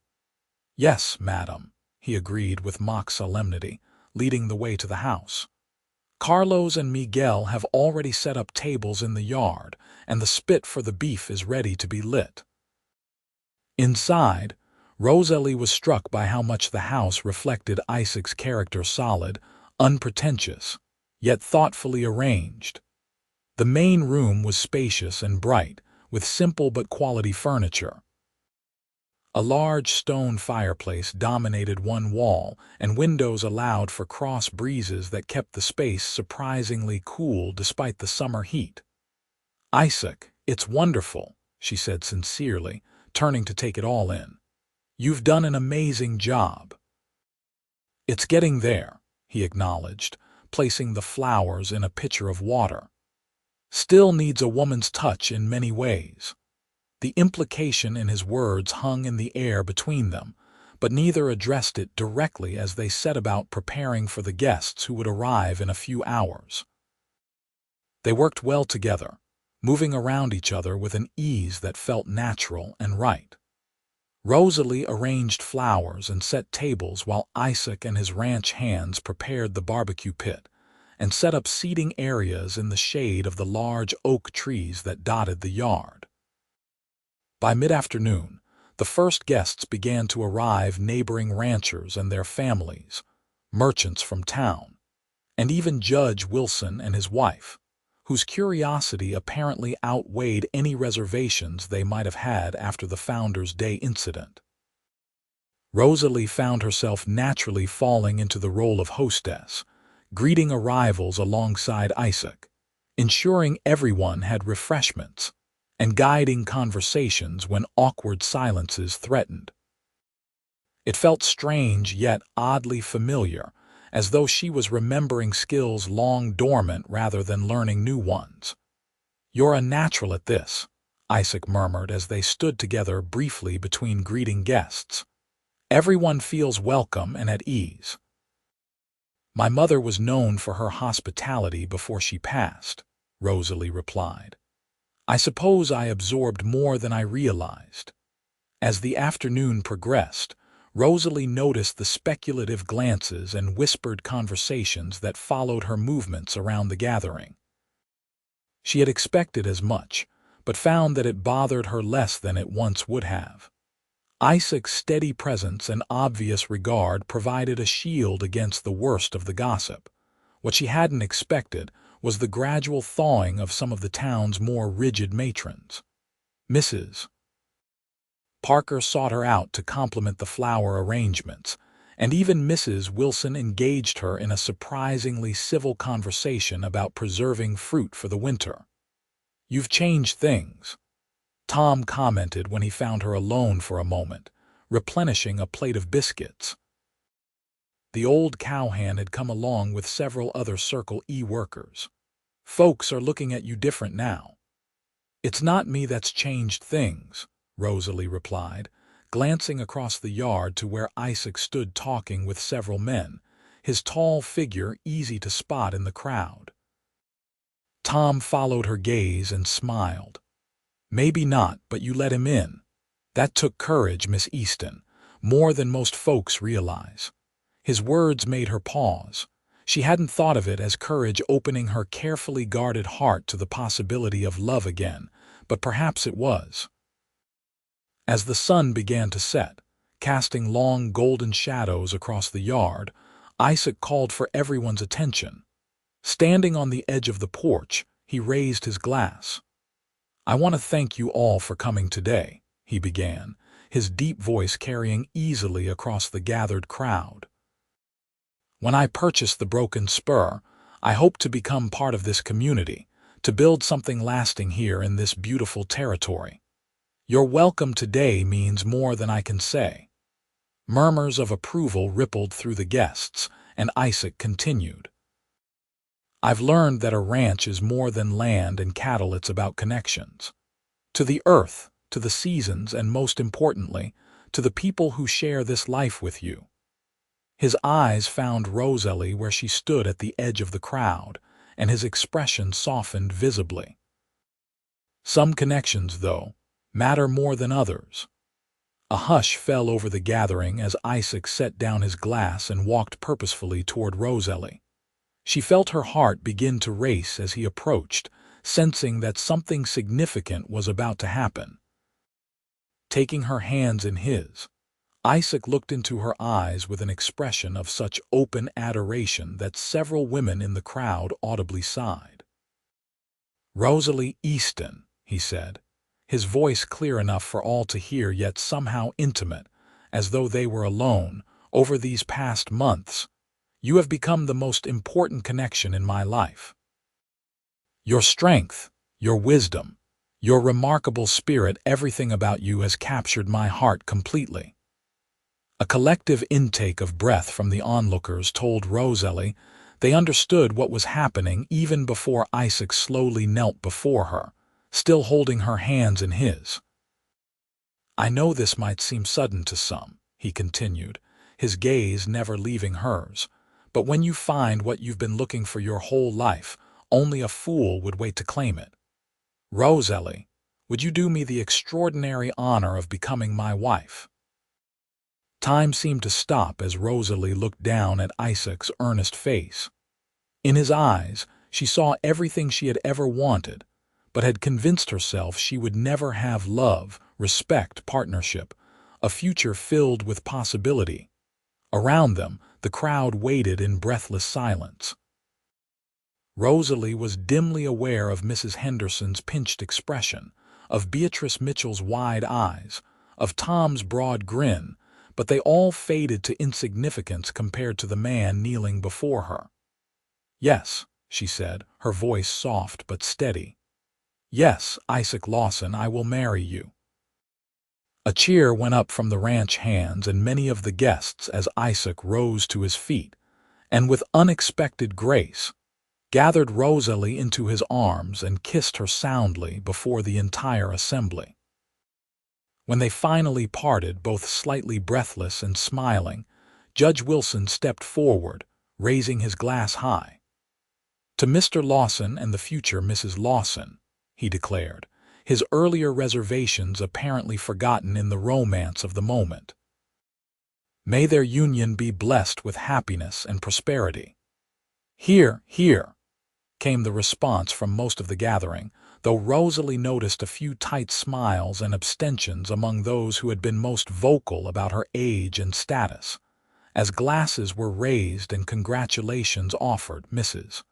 "Yes, madam," he agreed with mock solemnity, leading the way to the house. "Carlos and Miguel have already set up tables in the yard, and the spit for the beef is ready to be lit." Inside, Rosalie was struck by how much the house reflected Isaac's character: solid, unpretentious, yet thoughtfully arranged. The main room was spacious and bright, with simple but quality furniture. A large stone fireplace dominated one wall, and windows allowed for cross breezes that kept the space surprisingly cool despite the summer heat. "Isaac, it's wonderful," she said sincerely, turning to take it all in. "You've done an amazing job." "It's getting there," he acknowledged, placing the flowers in a pitcher of water. "Still needs a woman's touch in many ways." The implication in his words hung in the air between them, but neither addressed it directly as they set about preparing for the guests who would arrive in a few hours. They worked well together, moving around each other with an ease that felt natural and right. Rosalie arranged flowers and set tables while Isaac and his ranch hands prepared the barbecue pit and set up seating areas in the shade of the large oak trees that dotted the yard. By mid-afternoon, the first guests began to arrive: neighboring ranchers and their families, merchants from town, and even Judge Wilson and his wife, whose curiosity apparently outweighed any reservations they might have had after the Founders' Day incident. Rosalie found herself naturally falling into the role of hostess, greeting arrivals alongside Isaac, ensuring everyone had refreshments, and guiding conversations when awkward silences threatened. It felt strange yet oddly familiar, as though she was remembering skills long dormant rather than learning new ones. "You're a natural at this," Isaac murmured as they stood together briefly between greeting guests. "Everyone feels welcome and at ease." "My mother was known for her hospitality before she passed," Rosalie replied. "I suppose I absorbed more than I realized." As the afternoon progressed, Rosalie noticed the speculative glances and whispered conversations that followed her movements around the gathering. She had expected as much, but found that it bothered her less than it once would have. Isaac's steady presence and obvious regard provided a shield against the worst of the gossip. What she hadn't expected was the gradual thawing of some of the town's more rigid matrons. Mrs. Parker sought her out to compliment the flower arrangements, and even Mrs. Wilson engaged her in a surprisingly civil conversation about preserving fruit for the winter. "You've changed things," Tom commented when he found her alone for a moment, replenishing a plate of biscuits. The old cowhand had come along with several other Circle E workers. "Folks are looking at you different now." "It's not me that's changed things," Rosalie replied, glancing across the yard to where Isaac stood talking with several men, his tall figure easy to spot in the crowd. Tom followed her gaze and smiled. "Maybe not, but you let him in. That took courage, Miss Easton, more than most folks realize." His words made her pause. She hadn't thought of it as courage opening her carefully guarded heart to the possibility of love again, but perhaps it was. As the sun began to set, casting long golden shadows across the yard, Isaac called for everyone's attention. Standing on the edge of the porch, he raised his glass. "I want to thank you all for coming today," he began, his deep voice carrying easily across the gathered crowd. "When I purchased the broken spur, I hoped to become part of this community, to build something lasting here in this beautiful territory. Your welcome today means more than I can say." Murmurs of approval rippled through the guests, and Isaac continued. "I've learned that a ranch is more than land and cattle, it's about connections. To the earth, to the seasons, and most importantly, to the people who share this life with you." His eyes found Rosalie where she stood at the edge of the crowd, and his expression softened visibly. "Some connections, though, matter more than others." A hush fell over the gathering as Isaac set down his glass and walked purposefully toward Rosalie. She felt her heart begin to race as he approached, sensing that something significant was about to happen. Taking her hands in his, Isaac looked into her eyes with an expression of such open adoration that several women in the crowd audibly sighed. "Rosalie Easton," he said, his voice clear enough for all to hear yet somehow intimate, as though they were alone, "over these past months, you have become the most important connection in my life. Your strength, your wisdom, your remarkable spirit, everything about you has captured my heart completely." A collective intake of breath from the onlookers told Rosalie they understood what was happening even before Isaac slowly knelt before her, still holding her hands in his. "I know this might seem sudden to some," he continued, his gaze never leaving hers, "but when you find what you've been looking for your whole life, only a fool would wait to claim it. Rosalie, would you do me the extraordinary honor of becoming my wife?" Time seemed to stop as Rosalie looked down at Isaac's earnest face. In his eyes, she saw everything she had ever wanted, but had convinced herself she would never have: love, respect, partnership, a future filled with possibility. Around them, the crowd waited in breathless silence. Rosalie was dimly aware of Mrs. Henderson's pinched expression, of Beatrice Mitchell's wide eyes, of Tom's broad grin, but they all faded to insignificance compared to the man kneeling before her. "Yes," she said, her voice soft but steady. "Yes, Isaac Lawson, I will marry you." A cheer went up from the ranch hands and many of the guests as Isaac rose to his feet, and with unexpected grace, gathered Rosalie into his arms and kissed her soundly before the entire assembly. When they finally parted, both slightly breathless and smiling, Judge Wilson stepped forward, raising his glass high. "To Mr. Lawson and the future Mrs. Lawson," he declared, his earlier reservations apparently forgotten in the romance of the moment. "May their union be blessed with happiness and prosperity." "Hear, hear," came the response from most of the gathering, though Rosalie noticed a few tight smiles and abstentions among those who had been most vocal about her age and status, as glasses were raised and congratulations offered. Mrs.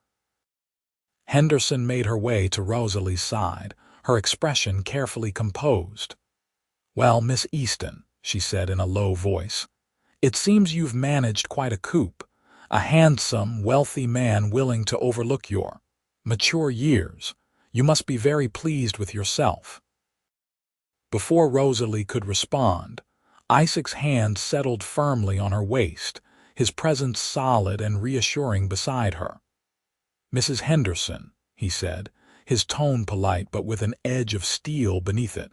Henderson made her way to Rosalie's side, her expression carefully composed. "Well, Miss Easton," she said in a low voice, "it seems you've managed quite a coup. A handsome, wealthy man willing to overlook your mature years. You must be very pleased with yourself." Before Rosalie could respond, Isaac's hand settled firmly on her waist, his presence solid and reassuring beside her. "Mrs. Henderson," he said, his tone polite but with an edge of steel beneath it,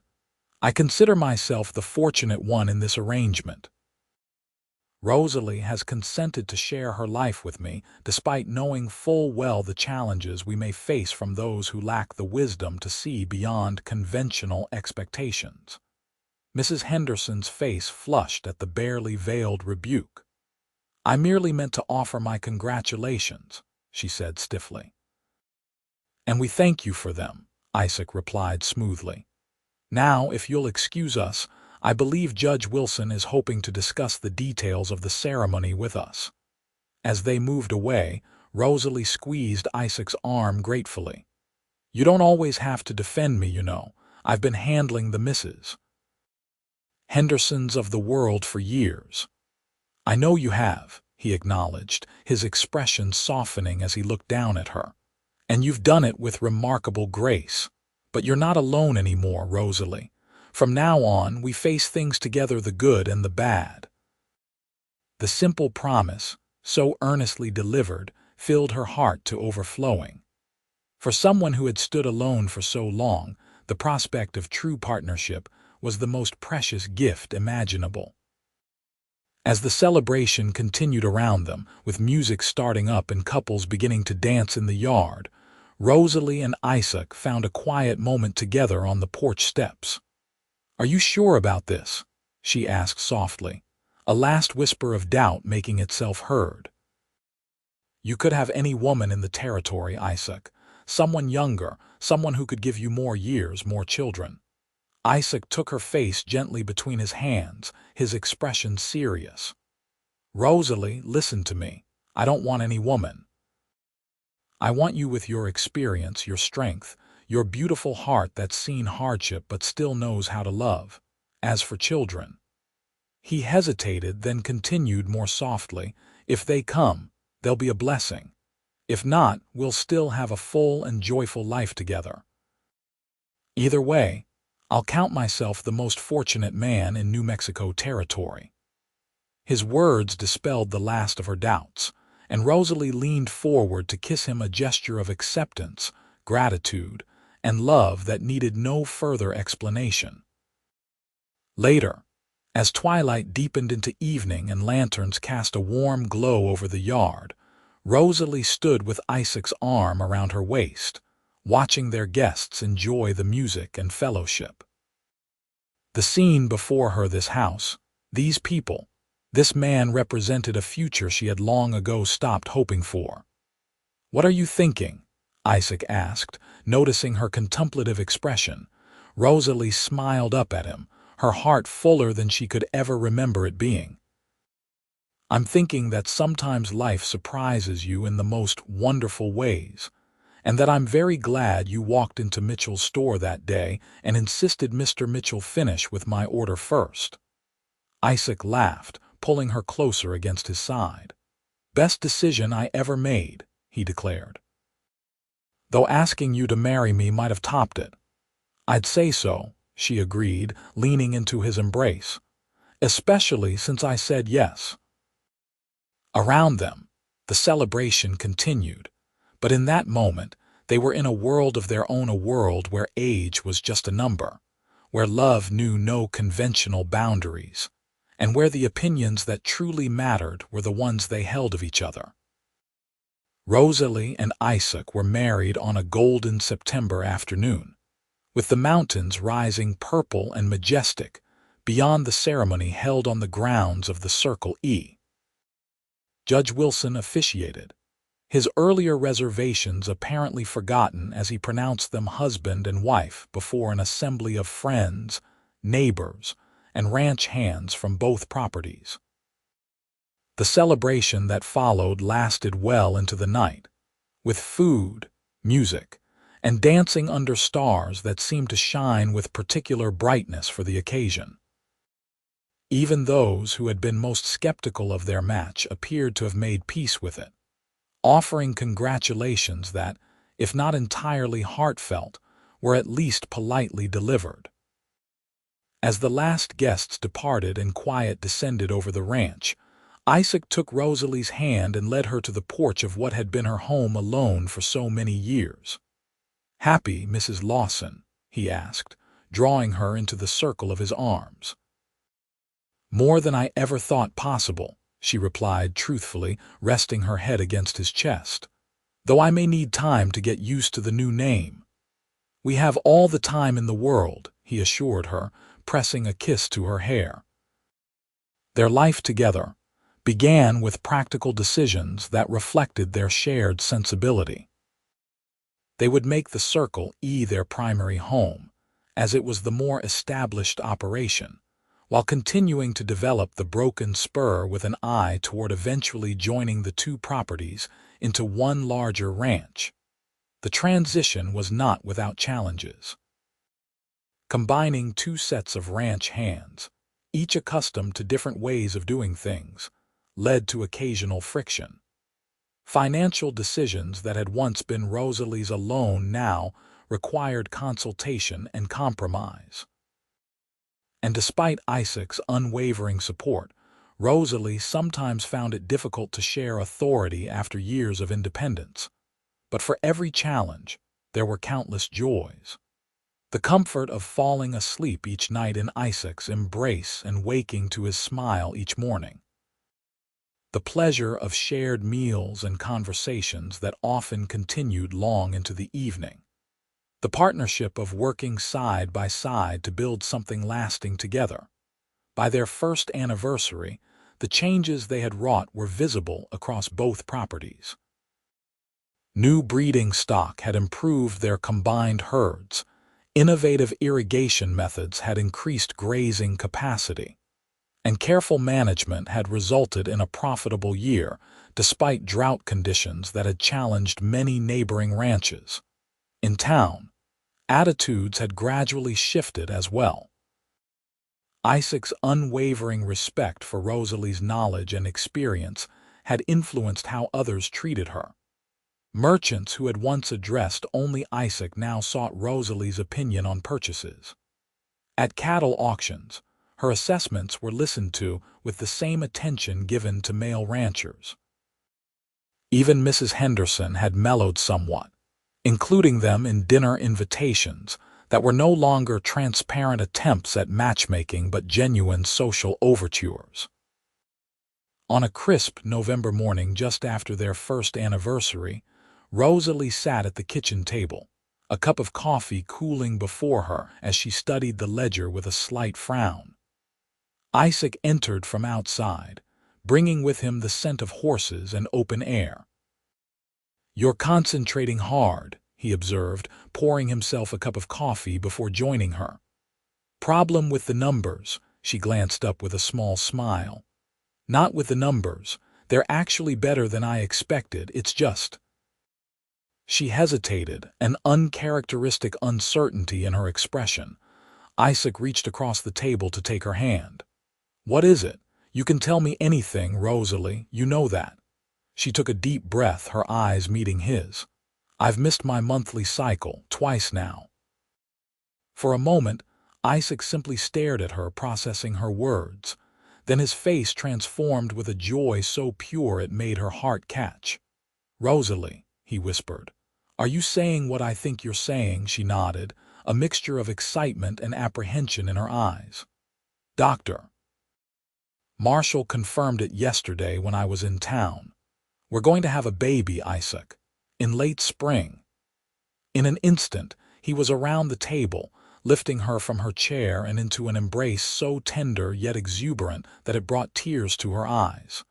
"I consider myself the fortunate one in this arrangement. Rosalie has consented to share her life with me, despite knowing full well the challenges we may face from those who lack the wisdom to see beyond conventional expectations." Mrs. Henderson's face flushed at the barely veiled rebuke. "I merely meant to offer my congratulations," she said stiffly. "And we thank you for them," Isaac replied smoothly. "Now, if you'll excuse us, I believe Judge Wilson is hoping to discuss the details of the ceremony with us." As they moved away, Rosalie squeezed Isaac's arm gratefully. "You don't always have to defend me, you know. I've been handling the Mrs. Hendersons of the world for years." "I know you have," he acknowledged, his expression softening as he looked down at her. "And you've done it with remarkable grace. But you're not alone anymore, Rosalie. From now on, we face things together, the good and the bad." The simple promise, so earnestly delivered, filled her heart to overflowing. For someone who had stood alone for so long, the prospect of true partnership was the most precious gift imaginable. As the celebration continued around them, with music starting up and couples beginning to dance in the yard, Rosalie and Isaac found a quiet moment together on the porch steps. "Are you sure about this?" she asked softly, a last whisper of doubt making itself heard. "You could have any woman in the territory, Isaac. Someone younger, someone who could give you more years, more children." Isaac took her face gently between his hands, his expression serious. "Rosalie, listen to me. I don't want any woman. I want you with your experience, your strength, your beautiful heart that's seen hardship but still knows how to love. As for children—" He hesitated, then continued more softly, "If they come, they'll be a blessing. If not, we'll still have a full and joyful life together. Either way, I'll count myself the most fortunate man in New Mexico territory." His words dispelled the last of her doubts, and Rosalie leaned forward to kiss him, a gesture of acceptance, gratitude, and love that needed no further explanation. Later, as twilight deepened into evening and lanterns cast a warm glow over the yard, Rosalie stood with Isaac's arm around her waist, watching their guests enjoy the music and fellowship. The scene before her, this house, these people, this man represented a future she had long ago stopped hoping for. "What are you thinking?" Isaac asked, noticing her contemplative expression. Rosalie smiled up at him, her heart fuller than she could ever remember it being. "I'm thinking that sometimes life surprises you in the most wonderful ways, and that I'm very glad you walked into Mitchell's store that day and insisted Mr. Mitchell finish with my order first." Isaac laughed, pulling her closer against his side. "Best decision I ever made," he declared. "Though asking you to marry me might have topped it." "I'd say so," she agreed, leaning into his embrace. "Especially since I said yes." Around them, the celebration continued, but in that moment, they were in a world of their own, a world where age was just a number, where love knew no conventional boundaries, and where the opinions that truly mattered were the ones they held of each other. Rosalie and Isaac were married on a golden September afternoon, with the mountains rising purple and majestic beyond. The ceremony held on the grounds of the Circle E. Judge Wilson officiated, his earlier reservations apparently forgotten as he pronounced them husband and wife before an assembly of friends, neighbors, and ranch hands from both properties. The celebration that followed lasted well into the night, with food, music, and dancing under stars that seemed to shine with particular brightness for the occasion. Even those who had been most skeptical of their match appeared to have made peace with it, offering congratulations that, if not entirely heartfelt, were at least politely delivered. As the last guests departed and quiet descended over the ranch, Isaac took Rosalie's hand and led her to the porch of what had been her home alone for so many years. "Happy, Mrs. Lawson?" he asked, drawing her into the circle of his arms. "More than I ever thought possible," she replied truthfully, resting her head against his chest. "Though I may need time to get used to the new name." "We have all the time in the world," he assured her, pressing a kiss to her hair. Their life together began with practical decisions that reflected their shared sensibility. They would make the Circle E their primary home, as it was the more established operation, while continuing to develop the Broken Spur with an eye toward eventually joining the two properties into one larger ranch. The transition was not without challenges. Combining two sets of ranch hands, each accustomed to different ways of doing things, led to occasional friction. Financial decisions that had once been Rosalie's alone now required consultation and compromise. And despite Isaac's unwavering support, Rosalie sometimes found it difficult to share authority after years of independence. But for every challenge, there were countless joys. The comfort of falling asleep each night in Isaac's embrace and waking to his smile each morning. The pleasure of shared meals and conversations that often continued long into the evening. The partnership of working side by side to build something lasting together. By their first anniversary, the changes they had wrought were visible across both properties. New breeding stock had improved their combined herds. Innovative irrigation methods had increased grazing capacity, and careful management had resulted in a profitable year, despite drought conditions that had challenged many neighboring ranches. In town, attitudes had gradually shifted as well. Isaac's unwavering respect for Rosalie's knowledge and experience had influenced how others treated her. Merchants who had once addressed only Isaac now sought Rosalie's opinion on purchases. At cattle auctions, her assessments were listened to with the same attention given to male ranchers. Even Mrs. Henderson had mellowed somewhat, including them in dinner invitations that were no longer transparent attempts at matchmaking but genuine social overtures. On a crisp November morning just after their first anniversary, Rosalie sat at the kitchen table, a cup of coffee cooling before her as she studied the ledger with a slight frown. Isaac entered from outside, bringing with him the scent of horses and open air. "You're concentrating hard," he observed, pouring himself a cup of coffee before joining her. "Problem with the numbers," she glanced up with a small smile. "Not with the numbers. They're actually better than I expected. It's just—" She hesitated, an uncharacteristic uncertainty in her expression. Isaac reached across the table to take her hand. "What is it? You can tell me anything, Rosalie, you know that." She took a deep breath, her eyes meeting his. "I've missed my monthly cycle, twice now." For a moment, Isaac simply stared at her, processing her words. Then his face transformed with a joy so pure it made her heart catch. "Rosalie," he whispered. "Are you saying what I think you're saying?" She nodded, a mixture of excitement and apprehension in her eyes. "Doctor Marshall confirmed it yesterday when I was in town. We're going to have a baby, Isaac, in late spring." In an instant, he was around the table, lifting her from her chair and into an embrace so tender yet exuberant that it brought tears to her eyes.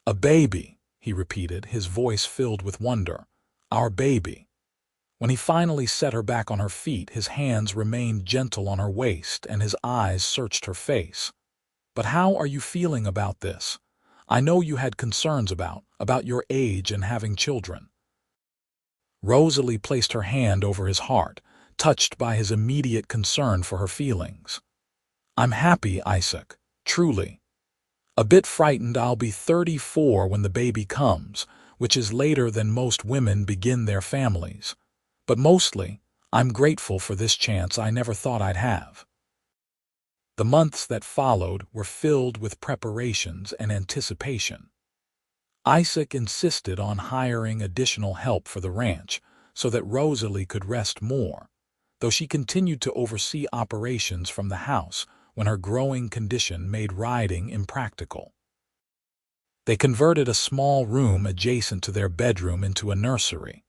"A baby," he repeated, his voice filled with wonder. "Our baby." When he finally set her back on her feet, his hands remained gentle on her waist and his eyes searched her face. "But how are you feeling about this? I know you had concerns about your age and having children." Rosalie placed her hand over his heart, touched by his immediate concern for her feelings. "I'm happy, Isaac, truly. A bit frightened I'll be 34 when the baby comes, which is later than most women begin their families. But mostly, I'm grateful for this chance I never thought I'd have." The months that followed were filled with preparations and anticipation. Isaac insisted on hiring additional help for the ranch so that Rosalie could rest more, though she continued to oversee operations from the house when her growing condition made riding impractical. They converted a small room adjacent to their bedroom into a nursery,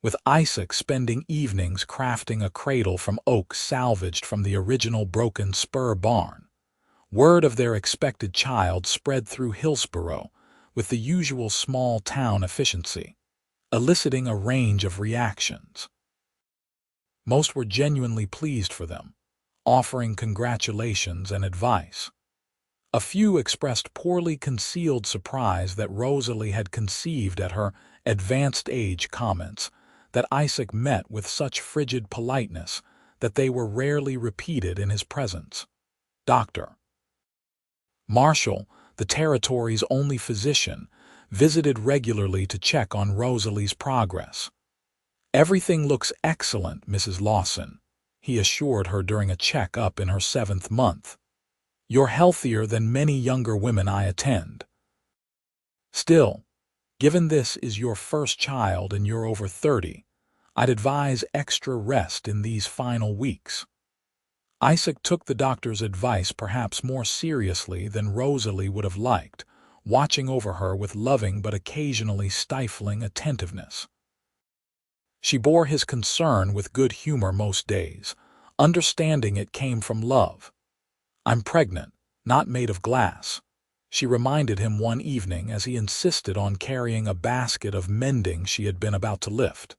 with Isaac spending evenings crafting a cradle from oak salvaged from the original broken spur barn. Word of their expected child spread through Hillsborough with the usual small-town efficiency, eliciting a range of reactions. Most were genuinely pleased for them, offering congratulations and advice. A few expressed poorly concealed surprise that Rosalie had conceived at her advanced age comments that Isaac met with such frigid politeness that they were rarely repeated in his presence. Dr. Marshall, the territory's only physician, visited regularly to check on Rosalie's progress. "Everything looks excellent, Mrs. Lawson," he assured her during a check-up in her 7th month. "You're healthier than many younger women I attend. Still, given this is your first child and you're over 30, I'd advise extra rest in these final weeks." Isaac took the doctor's advice perhaps more seriously than Rosalie would have liked, watching over her with loving but occasionally stifling attentiveness. She bore his concern with good humor most days, understanding it came from love. "I'm pregnant, not made of glass," she reminded him one evening as he insisted on carrying a basket of mending she had been about to lift.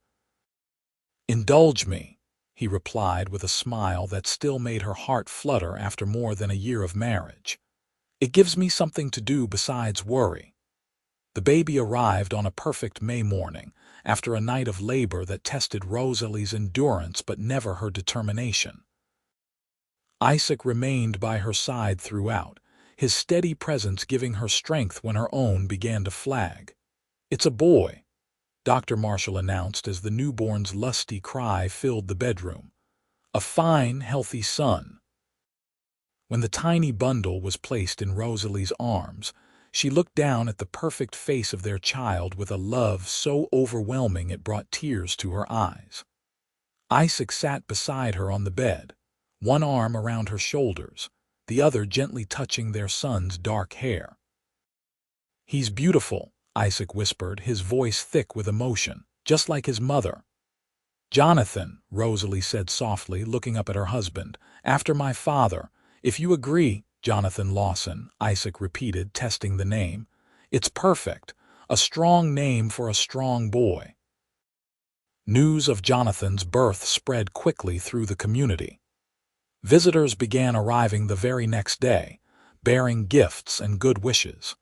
"Indulge me," he replied with a smile that still made her heart flutter after more than a year of marriage. "It gives me something to do besides worry." The baby arrived on a perfect May morning, after a night of labor that tested Rosalie's endurance but never her determination. Isaac remained by her side throughout, his steady presence giving her strength when her own began to flag. "It's a boy," Dr. Marshall announced as the newborn's lusty cry filled the bedroom. "A fine, healthy son." When the tiny bundle was placed in Rosalie's arms, she looked down at the perfect face of their child with a love so overwhelming it brought tears to her eyes. Isaac sat beside her on the bed, one arm around her shoulders, the other gently touching their son's dark hair. "He's beautiful," Isaac whispered, his voice thick with emotion, "just like his mother." "Jonathan," Rosalie said softly, looking up at her husband, "after my father, if you agree." "Jonathan Lawson," Isaac repeated, testing the name. "It's perfect, a strong name for a strong boy." News of Jonathan's birth spread quickly through the community. Visitors began arriving the very next day, bearing gifts and good wishes.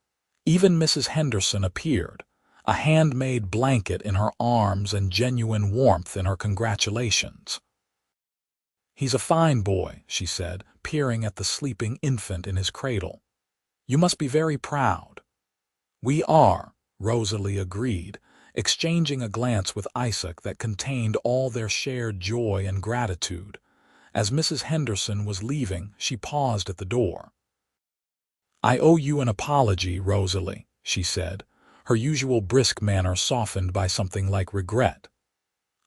Even Mrs. Henderson appeared, a handmade blanket in her arms and genuine warmth in her congratulations. "He's a fine boy," she said, peering at the sleeping infant in his cradle. "You must be very proud." "We are," Rosalie agreed, exchanging a glance with Isaac that contained all their shared joy and gratitude. As Mrs. Henderson was leaving, she paused at the door. "I owe you an apology, Rosalie," she said, her usual brisk manner softened by something like regret.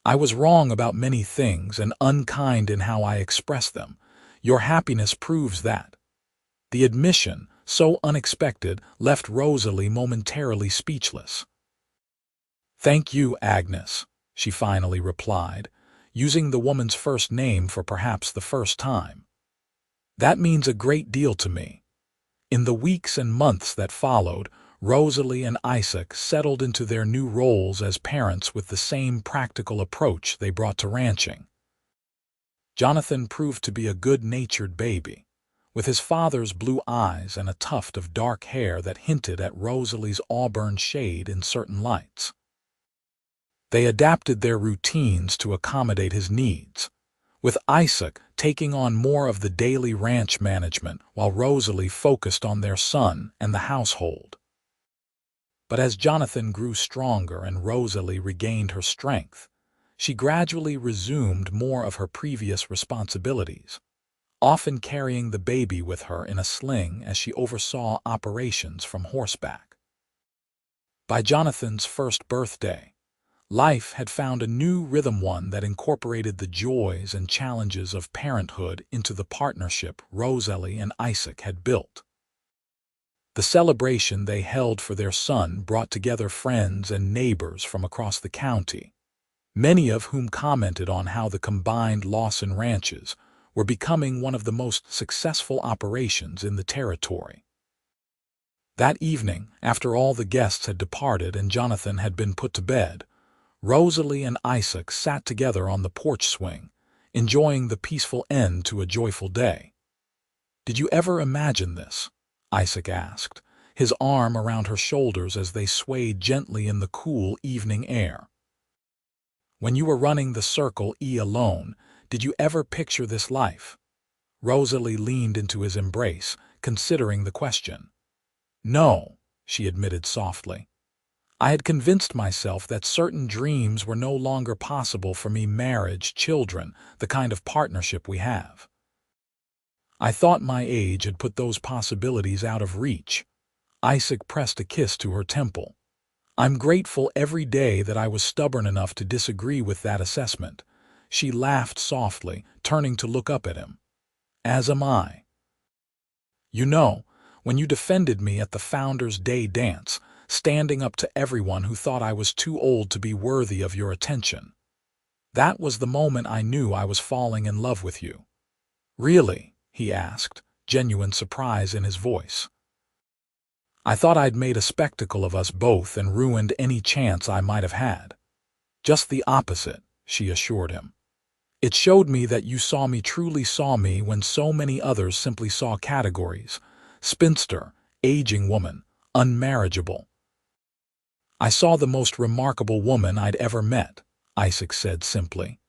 "I was wrong about many things and unkind in how I expressed them. Your happiness proves that." The admission, so unexpected, left Rosalie momentarily speechless. "Thank you, Agnes," she finally replied, using the woman's first name for perhaps the first time. "That means a great deal to me." In the weeks and months that followed, Rosalie and Isaac settled into their new roles as parents with the same practical approach they brought to ranching. Jonathan proved to be a good-natured baby, with his father's blue eyes and a tuft of dark hair that hinted at Rosalie's auburn shade in certain lights. They adapted their routines to accommodate his needs, with Isaac taking on more of the daily ranch management while Rosalie focused on their son and the household. But as Jonathan grew stronger and Rosalie regained her strength, she gradually resumed more of her previous responsibilities, often carrying the baby with her in a sling as she oversaw operations from horseback. By Jonathan's first birthday, life had found a new rhythm, one that incorporated the joys and challenges of parenthood into the partnership Rosalie and Isaac had built. The celebration they held for their son brought together friends and neighbors from across the county, many of whom commented on how the combined Lawson ranches were becoming one of the most successful operations in the territory. That evening, after all the guests had departed and Jonathan had been put to bed, Rosalie and Isaac sat together on the porch swing, enjoying the peaceful end to a joyful day. "Did you ever imagine this?" Isaac asked, his arm around her shoulders as they swayed gently in the cool evening air. "When you were running the Circle E alone, did you ever picture this life?" Rosalie leaned into his embrace, considering the question. "No," she admitted softly. "I had convinced myself that certain dreams were no longer possible for me: marriage, children, the kind of partnership we have. I thought my age had put those possibilities out of reach." Isaac pressed a kiss to her temple. "I'm grateful every day that I was stubborn enough to disagree with that assessment." She laughed softly, turning to look up at him. "As am I. You know, when you defended me at the Founders' Day dance, standing up to everyone who thought I was too old to be worthy of your attention, that was the moment I knew I was falling in love with you." "Really?" he asked, genuine surprise in his voice. "I thought I'd made a spectacle of us both and ruined any chance I might have had." "Just the opposite," she assured him. "It showed me that you truly saw me when so many others simply saw categories: spinster, aging woman, unmarriageable." "I saw the most remarkable woman I'd ever met," Isaac said simply.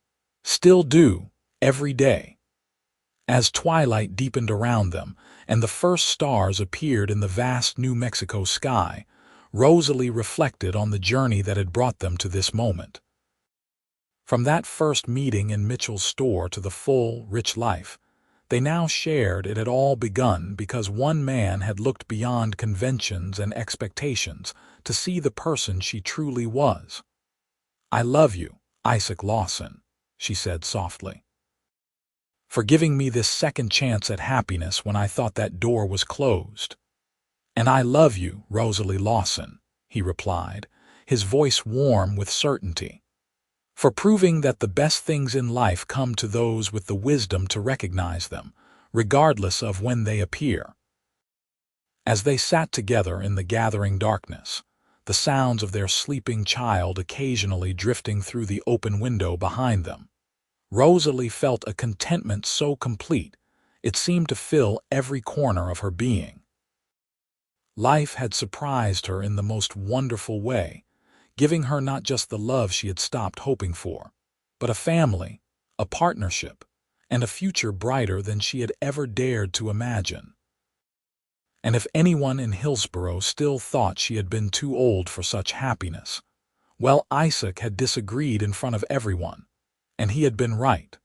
"Still do, every day." As twilight deepened around them and the first stars appeared in the vast New Mexico sky, Rosalie reflected on the journey that had brought them to this moment. From that first meeting in Mitchell's store to the full, rich life they now shared, it had all begun because one man had looked beyond conventions and expectations to see the person she truly was. "I love you, Isaac Lawson," she said softly, "for giving me this second chance at happiness when I thought that door was closed." "And I love you, Rosalie Lawson," he replied, his voice warm with certainty, "for proving that the best things in life come to those with the wisdom to recognize them, regardless of when they appear." As they sat together in the gathering darkness, the sounds of their sleeping child occasionally drifting through the open window behind them, Rosalie felt a contentment so complete it seemed to fill every corner of her being. Life had surprised her in the most wonderful way, giving her not just the love she had stopped hoping for, but a family, a partnership, and a future brighter than she had ever dared to imagine. And if anyone in Hillsborough still thought she had been too old for such happiness, well, Isaac had disagreed in front of everyone, and he had been right.